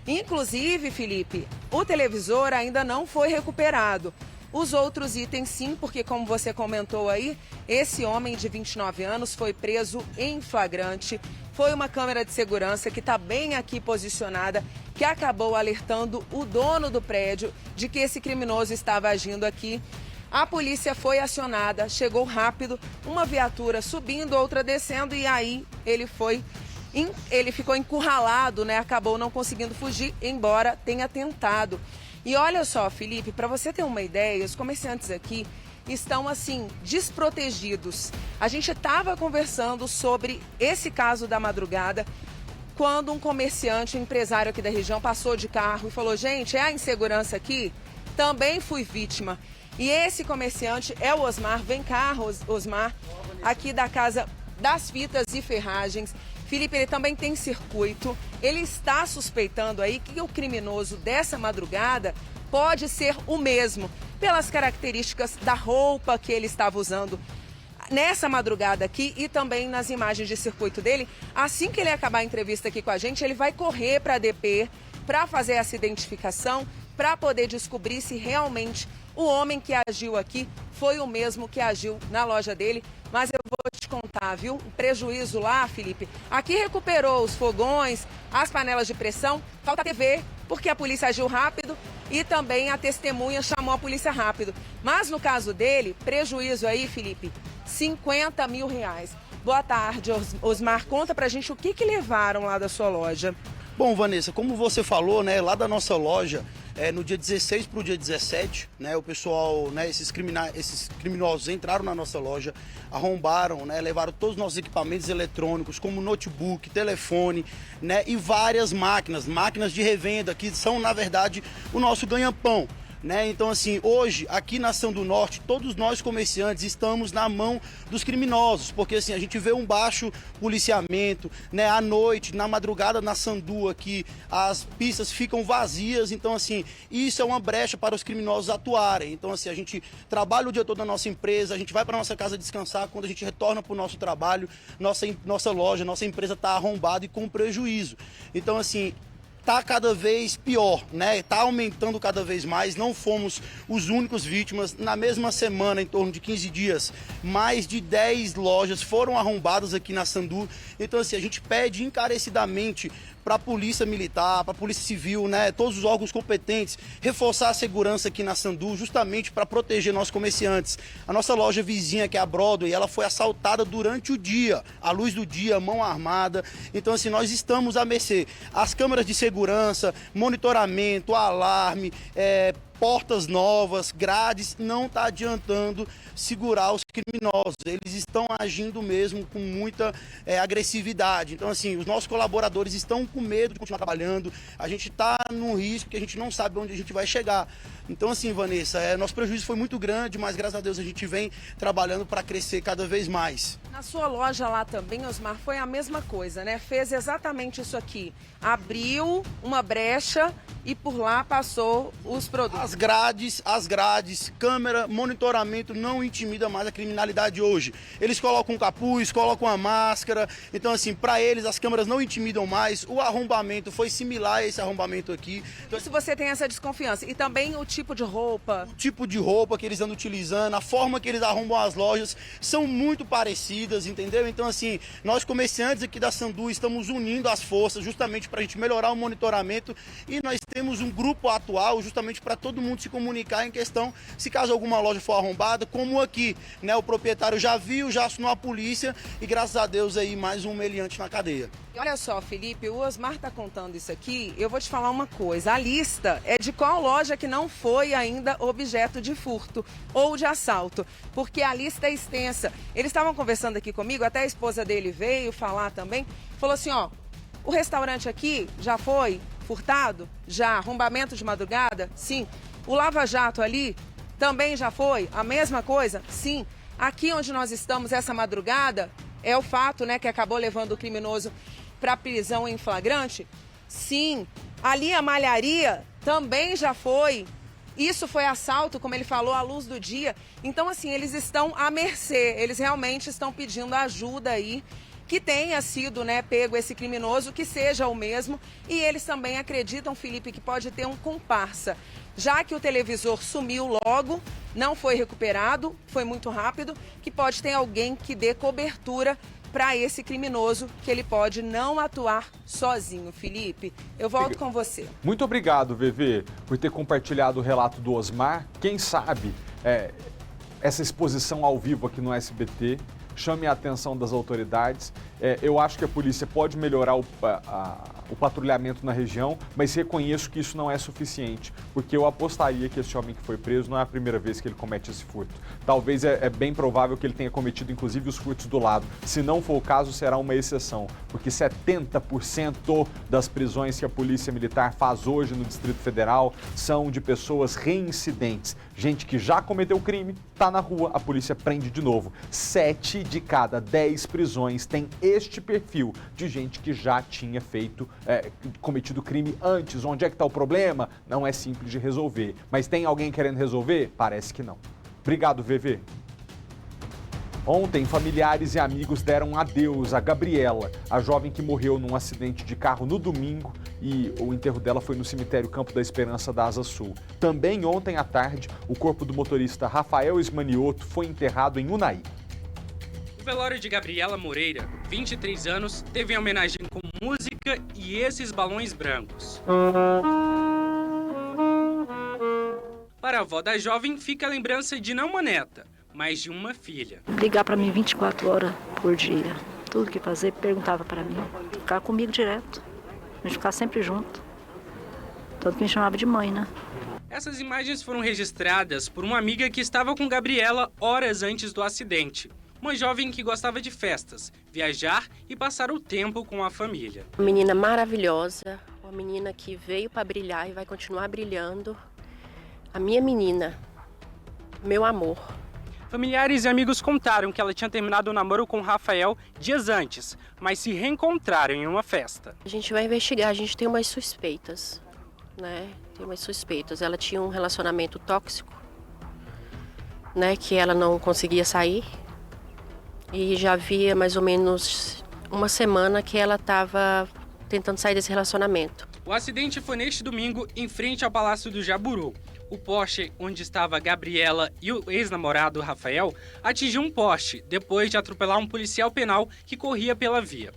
Inclusive, Felipe, o televisor ainda não foi recuperado. Os outros itens sim, porque como você comentou aí, esse homem de 29 anos foi preso em flagrante. Foi uma câmera de segurança que está bem aqui posicionada, que acabou alertando o dono do prédio de que esse criminoso estava agindo aqui. A polícia foi acionada, chegou rápido, uma viatura subindo, outra descendo e aí ele ficou encurralado, né? Acabou não conseguindo fugir, embora tenha tentado. E olha só, Felipe, para você ter uma ideia, os comerciantes aqui estão, assim, desprotegidos. A gente estava conversando sobre esse caso da madrugada, quando um comerciante, um empresário aqui da região, passou de carro e falou, gente, é a insegurança aqui? Também fui vítima. E esse comerciante é o Osmar. Vem cá, Osmar, aqui da Casa das Fitas e Ferragens. Felipe, ele também tem circuito. Ele está suspeitando aí que o criminoso dessa madrugada pode ser o mesmo, pelas características da roupa que ele estava usando nessa madrugada aqui e também nas imagens de circuito dele. Assim que ele acabar a entrevista aqui com a gente, ele vai correr para a DP para fazer essa identificação, para poder descobrir se realmente o homem que agiu aqui foi o mesmo que agiu na loja dele. Mas eu vou te contar, viu? O prejuízo lá, Felipe, aqui recuperou os fogões, as panelas de pressão, falta a TV, porque a polícia agiu rápido e também a testemunha chamou a polícia rápido. Mas no caso dele, prejuízo aí, Felipe, R$50 mil. Boa tarde, Osmar. Conta pra gente o que levaram lá da sua loja. Bom, Vanessa, como você falou, né, lá da nossa loja, no dia 16 para o dia 17, né, o pessoal, né, esses criminosos entraram na nossa loja, arrombaram, né, levaram todos os nossos equipamentos eletrônicos, como notebook, telefone, né, e várias máquinas de revenda, que são, na verdade, o nosso ganha-pão. Né? Então, assim, hoje, aqui na Sandu Norte, todos nós comerciantes estamos na mão dos criminosos, porque assim, a gente vê um baixo policiamento, né? À noite, na madrugada na Sandu aqui, as pistas ficam vazias, então assim, isso é uma brecha para os criminosos atuarem. Então assim, a gente trabalha o dia todo na nossa empresa, a gente vai para nossa casa descansar, quando a gente retorna para o nosso trabalho, nossa loja, nossa empresa está arrombada e com prejuízo. Então assim, tá cada vez pior, né? Tá aumentando cada vez mais. Não fomos os únicos vítimas. Na mesma semana, em torno de 15 dias, mais de 10 lojas foram arrombadas aqui na Sandu. Então, assim, a gente pede encarecidamente para a Polícia Militar, para a Polícia Civil, né, todos os órgãos competentes, reforçar a segurança aqui na Sandu, justamente para proteger nossos comerciantes. A nossa loja vizinha, que é a Broadway, ela foi assaltada durante o dia, à luz do dia, mão armada. Então, assim, nós estamos à mercê. As câmeras de segurança, monitoramento, alarme, portas novas, grades, não está adiantando segurar os criminosos. Eles estão agindo mesmo com muita agressividade. Então, assim, os nossos colaboradores estão com medo de continuar trabalhando. A gente está num risco que a gente não sabe onde a gente vai chegar. Então, assim, Vanessa, nosso prejuízo foi muito grande, mas graças a Deus a gente vem trabalhando para crescer cada vez mais. Na sua loja lá também, Osmar, foi a mesma coisa, né? Fez exatamente isso aqui. Abriu uma brecha e por lá passou os produtos. As grades, câmera, monitoramento não intimida mais a criminalidade hoje. Eles colocam um capuz, colocam uma máscara. Então, assim, para eles as câmeras não intimidam mais. O arrombamento foi similar a esse arrombamento aqui. Então, se você tem essa desconfiança. E também o tipo de roupa. O tipo de roupa que eles andam utilizando, a forma que eles arrombam as lojas são muito parecidas, entendeu? Então, assim, nós comerciantes aqui da Sandu estamos unindo as forças justamente para a gente melhorar o monitoramento e nós temos um grupo atual justamente para todo mundo se comunicar em questão se caso alguma loja for arrombada, como aqui, né? O proprietário já viu, já acionou a polícia e graças a Deus aí mais um meliante na cadeia. E olha só, Felipe, o Osmar tá contando isso aqui, eu vou te falar uma coisa, a lista é de qual loja que não foi ainda objeto de furto ou de assalto, porque a lista é extensa. Eles estavam conversando aqui comigo, até a esposa dele veio falar também, falou assim, ó, o restaurante aqui já foi furtado? Já. Arrombamento de madrugada? Sim. O Lava Jato ali também já foi? A mesma coisa? Sim. Aqui onde nós estamos essa madrugada, é o fato, né, que acabou levando o criminoso para prisão em flagrante? Sim. Ali a malharia também já foi. Isso foi assalto, como ele falou, à luz do dia. Então, assim, eles estão à mercê, eles realmente estão pedindo ajuda aí, que tenha sido, né, pego esse criminoso, que seja o mesmo. E eles também acreditam, Felipe, que pode ter um comparsa. Já que o televisor sumiu logo, não foi recuperado, foi muito rápido, que pode ter alguém que dê cobertura para esse criminoso, que ele pode não atuar sozinho. Felipe, eu volto com você. Muito obrigado, VV, por ter compartilhado o relato do Osmar. Quem sabe essa exposição ao vivo aqui no SBT chame a atenção das autoridades. Eu acho que a polícia pode melhorar o patrulhamento na região, mas reconheço que isso não é suficiente, porque eu apostaria que esse homem que foi preso não é a primeira vez que ele comete esse furto. Talvez é bem provável que ele tenha cometido, inclusive, os furtos do lado. Se não for o caso, será uma exceção, porque 70% das prisões que a Polícia Militar faz hoje no Distrito Federal são de pessoas reincidentes. Gente que já cometeu crime, está na rua, a polícia prende de novo. 7 de cada 10 prisões têm este perfil de gente que já tinha cometido crime antes. Onde é que está o problema? Não é simples de resolver. Mas tem alguém querendo resolver? Parece que não. Obrigado, VV. Ontem, familiares e amigos deram adeus a Gabriela, a jovem que morreu num acidente de carro no domingo, e o enterro dela foi no cemitério Campo da Esperança da Asa Sul. Também ontem à tarde, o corpo do motorista Rafael Ismanioto foi enterrado em Unai. O velório de Gabriela Moreira, 23 anos, teve a homenagem com música e esses balões brancos. Para a avó da jovem fica a lembrança de não uma neta, mas de uma filha. Ligar para mim 24 horas por dia. Tudo que fazer, perguntava para mim. Ficar comigo direto. A gente ficar sempre junto. Tanto que me chamava de mãe, né? Essas imagens foram registradas por uma amiga que estava com Gabriela horas antes do acidente. Uma jovem que gostava de festas, viajar e passar o tempo com a família. Uma menina maravilhosa, uma menina que veio para brilhar e vai continuar brilhando. A minha menina, meu amor. Familiares e amigos contaram que ela tinha terminado o namoro com Rafael dias antes, mas se reencontraram em uma festa. A gente vai investigar, a gente tem umas suspeitas, né? Tem umas suspeitas. Ela tinha um relacionamento tóxico, né? Que ela não conseguia sair. E já havia mais ou menos uma semana que ela estava tentando sair desse relacionamento. O acidente foi neste domingo em frente ao Palácio do Jaburu. O Porsche onde estava Gabriela e o ex-namorado Rafael atingiu um poste depois de atropelar um policial penal que corria pela via.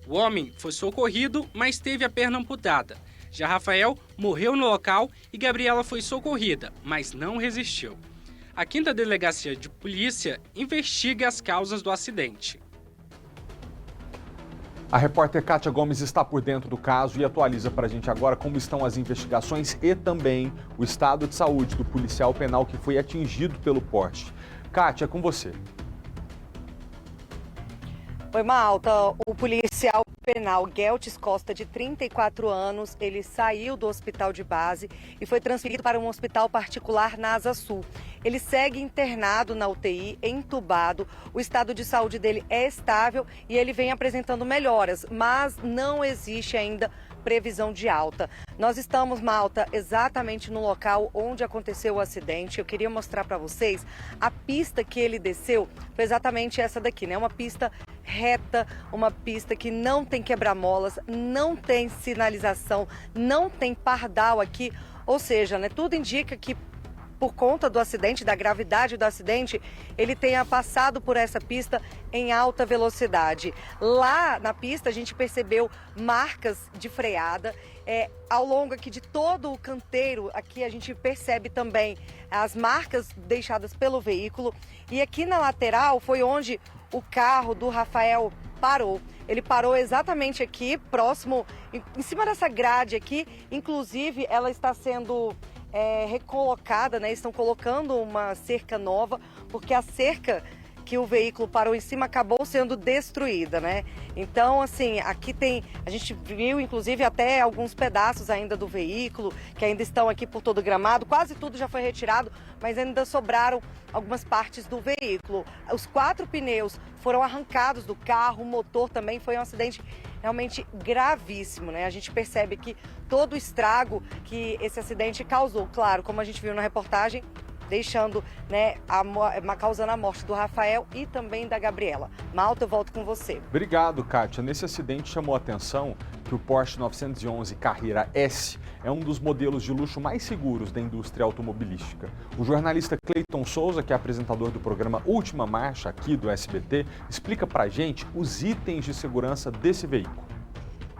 O homem foi socorrido, mas teve a perna amputada. Já Rafael morreu no local e Gabriela foi socorrida, mas não resistiu. A 5ª Delegacia de Polícia investiga as causas do acidente. A repórter Kátia Gomes está por dentro do caso e atualiza para a gente agora como estão as investigações e também o estado de saúde do policial penal que foi atingido pelo poste. Kátia, é com você. Oi, Malta. O policial penal Gueltis Costa, de 34 anos, ele saiu do hospital de base e foi transferido para um hospital particular na Asa Sul. Ele segue internado na UTI, entubado. O estado de saúde dele é estável e ele vem apresentando melhoras, mas não existe ainda previsão de alta. Nós estamos, Malta, exatamente no local onde aconteceu o acidente. Eu queria mostrar para vocês a pista que ele desceu. Foi exatamente essa daqui, né? Uma pista reta, uma pista que não tem quebra-molas, não tem sinalização, não tem pardal aqui. Ou seja, né, tudo indica que por conta do acidente, da gravidade do acidente, ele tenha passado por essa pista em alta velocidade. Lá na pista a gente percebeu marcas de freada. Ao longo aqui de todo o canteiro, aqui a gente percebe também as marcas deixadas pelo veículo. E aqui na lateral foi onde o carro do Rafael parou. Ele parou exatamente aqui, próximo, em cima dessa grade aqui. Inclusive, ela está sendo recolocada, né? Estão colocando uma cerca nova, porque a cerca que o veículo parou em cima acabou sendo destruída, né? Então, assim, aqui a gente viu, inclusive, até alguns pedaços ainda do veículo, que ainda estão aqui por todo o gramado. Quase tudo já foi retirado, mas ainda sobraram algumas partes do veículo. Os 4 pneus foram arrancados do carro, o motor também. Foi um acidente realmente gravíssimo, né? A gente percebe aqui todo o estrago que esse acidente causou. Claro, como a gente viu na reportagem, deixando, né, causando a morte do Rafael e também da Gabriela. Malta, eu volto com você. Obrigado, Kátia. Nesse acidente chamou a atenção que o Porsche 911 Carrera S é um dos modelos de luxo mais seguros da indústria automobilística. O jornalista Cleiton Souza, que é apresentador do programa Última Marcha aqui do SBT, explica pra gente os itens de segurança desse veículo.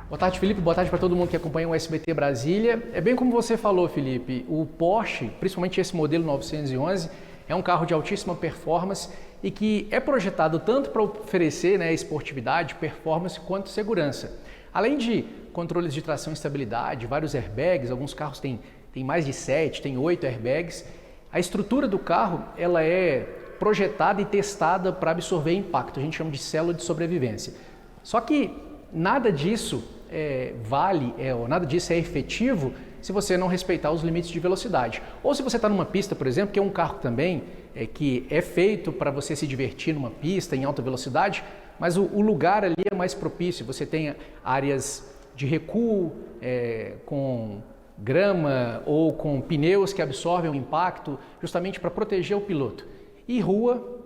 Boa tarde, Felipe. Boa tarde para todo mundo que acompanha o SBT Brasília. É bem como você falou, Felipe, o Porsche, principalmente esse modelo 911, é um carro de altíssima performance e que é projetado tanto para oferecer, né, esportividade, performance, quanto segurança. Além de controles de tração e estabilidade, vários airbags, alguns carros têm mais de 7, tem 8 airbags, a estrutura do carro ela é projetada e testada para absorver impacto, a gente chama de célula de sobrevivência. Só que nada disso nada disso é efetivo se você não respeitar os limites de velocidade. Ou se você está numa pista, por exemplo, que é um carro também que é feito para você se divertir numa pista em alta velocidade, mas o lugar ali é mais propício. Você tem áreas de recuo com grama ou com pneus que absorvem o impacto justamente para proteger o piloto. E rua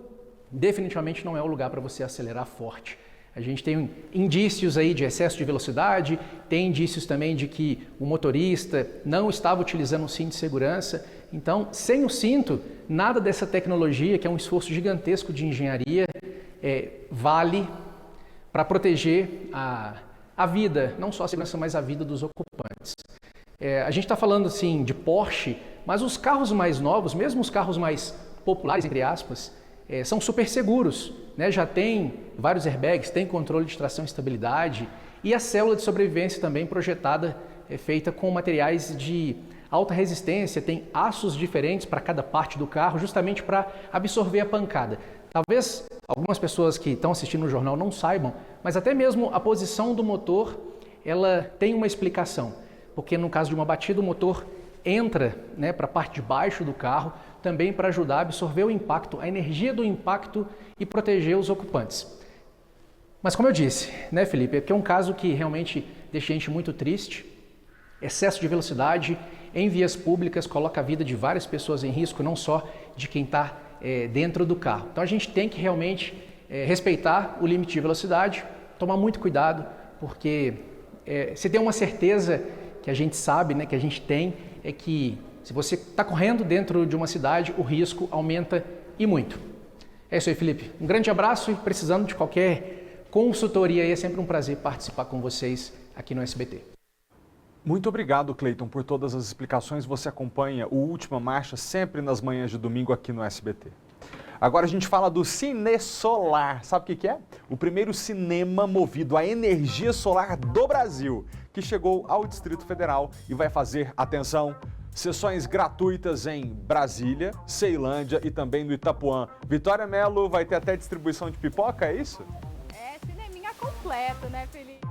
definitivamente não é o lugar para você acelerar forte. A gente tem indícios aí de excesso de velocidade, tem indícios também de que o motorista não estava utilizando o cinto de segurança. Então, sem o cinto, nada dessa tecnologia, que é um esforço gigantesco de engenharia, vale para proteger a vida, não só a segurança, mas a vida dos ocupantes. A gente está falando assim de Porsche, mas os carros mais novos, mesmo os carros mais populares, entre aspas, são super seguros, né? Já tem vários airbags, tem controle de tração e estabilidade e a célula de sobrevivência também projetada, feita com materiais de alta resistência, tem aços diferentes para cada parte do carro, justamente para absorver a pancada. Talvez algumas pessoas que estão assistindo o jornal não saibam, mas até mesmo a posição do motor, ela tem uma explicação, porque no caso de uma batida o motor entra, né, para a parte de baixo do carro, também para ajudar a absorver o impacto, a energia do impacto e proteger os ocupantes. Mas como eu disse, né, Felipe, é que é um caso que realmente deixa a gente muito triste. Excesso de velocidade em vias públicas coloca a vida de várias pessoas em risco, não só de quem está dentro do carro. Então a gente tem que realmente respeitar o limite de velocidade, tomar muito cuidado, porque se tem uma certeza que a gente sabe, né, que a gente tem, é que se você está correndo dentro de uma cidade, o risco aumenta e muito. É isso aí, Felipe. Um grande abraço e precisando de qualquer consultoria, é sempre um prazer participar com vocês aqui no SBT. Muito obrigado, Cleiton, por todas as explicações. Você acompanha o Última Marcha sempre nas manhãs de domingo aqui no SBT. Agora a gente fala do Cine Solar. Sabe o que é? O primeiro cinema movido a energia solar do Brasil, que chegou ao Distrito Federal e vai fazer, atenção, sessões gratuitas em Brasília, Ceilândia e também no Itapuã. Vitória Mello vai ter até distribuição de pipoca, é isso? É, cineminha completo, né, Felipe?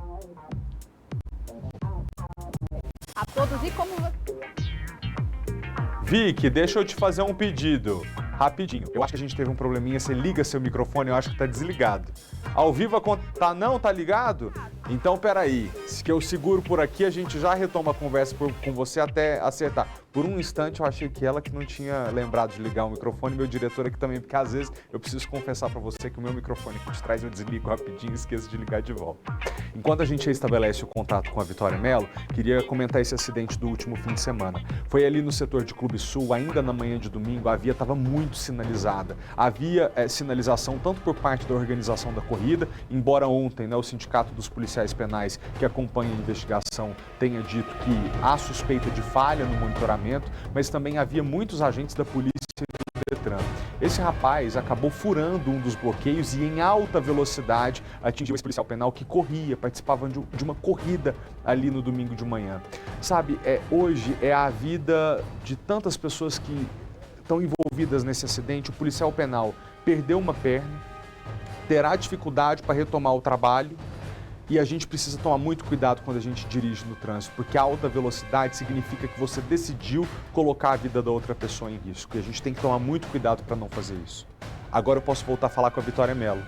A todos e como... Vicky, deixa eu te fazer um pedido. Rapidinho. Eu acho que a gente teve um probleminha. Você liga seu microfone, eu acho que tá desligado. Ao vivo tá não? Tá ligado? Então, peraí. Que eu seguro por aqui, a gente já retoma a conversa com você até acertar. Por um instante, eu achei que ela que não tinha lembrado de ligar o microfone, meu diretor aqui também, porque às vezes eu preciso confessar pra você que o meu microfone aqui de trás eu desligo rapidinho e esqueço de ligar de volta. Enquanto a gente estabelece o contato com a Vitória Mello, queria comentar esse acidente do último fim de semana. Foi ali no setor de Clube Sul, ainda na manhã de domingo, a via estava muito sinalizada. Havia sinalização tanto por parte da organização da corrida, embora ontem o Sindicato dos Policiais Penais, que acompanha a investigação, tenha dito que há suspeita de falha no monitoramento, mas também havia muitos agentes da polícia e do Detran. Esse rapaz acabou furando um dos bloqueios e em alta velocidade atingiu esse policial penal que corria, participava de uma corrida ali no domingo de manhã. Sabe, hoje é a vida de tantas pessoas que estão envolvidas nesse acidente. O policial penal perdeu uma perna, terá dificuldade para retomar o trabalho e a gente precisa tomar muito cuidado quando a gente dirige no trânsito, porque a alta velocidade significa que você decidiu colocar a vida da outra pessoa em risco e a gente tem que tomar muito cuidado para não fazer isso. Agora eu posso voltar a falar com a Vitória Mello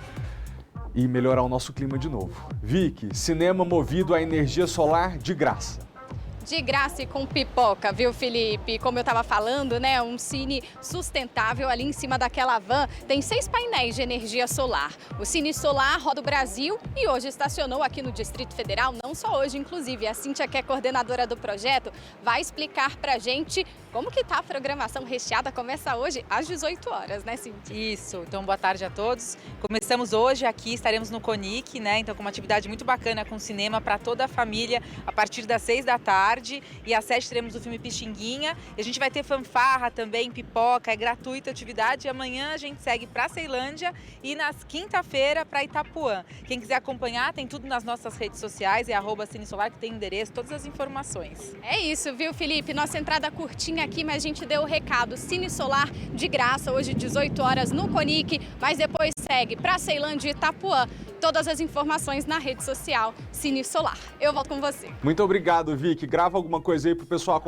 e melhorar o nosso clima de novo. Vicky, cinema movido a energia solar de graça. De graça e com pipoca, viu, Felipe? Como eu estava falando, né? Um cine sustentável ali em cima daquela van. Tem 6 painéis de energia solar. O Cine Solar roda o Brasil e hoje estacionou aqui no Distrito Federal. Não só hoje, inclusive. A Cíntia, que é coordenadora do projeto, vai explicar pra gente como que tá a programação recheada. Começa hoje às 18 horas, né, Cíntia? Isso. Então, boa tarde a todos. Começamos hoje aqui, estaremos no CONIC, né? Então, com uma atividade muito bacana com cinema para toda a família a partir das 6 da tarde. E às 7 teremos o filme Pixinguinha. E a gente vai ter fanfarra também, pipoca, é gratuita a atividade. E amanhã a gente segue para Ceilândia e na quinta-feira para Itapuã. Quem quiser acompanhar, tem tudo nas nossas redes sociais, é @CineSolar, que tem endereço, todas as informações. É isso, viu, Felipe? Nossa entrada curtinha aqui, mas a gente deu o recado. Cine Solar de graça, hoje 18 horas no CONIC, mas depois segue para Ceilândia e Itapuã. Todas as informações na rede social Cine Solar. Eu volto com você. Muito obrigado, Vicky. Grava alguma coisa aí para o pessoal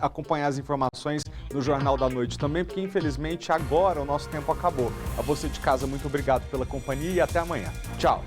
acompanhar as informações no Jornal da Noite também, porque infelizmente agora o nosso tempo acabou. A você de casa, muito obrigado pela companhia e até amanhã. Tchau.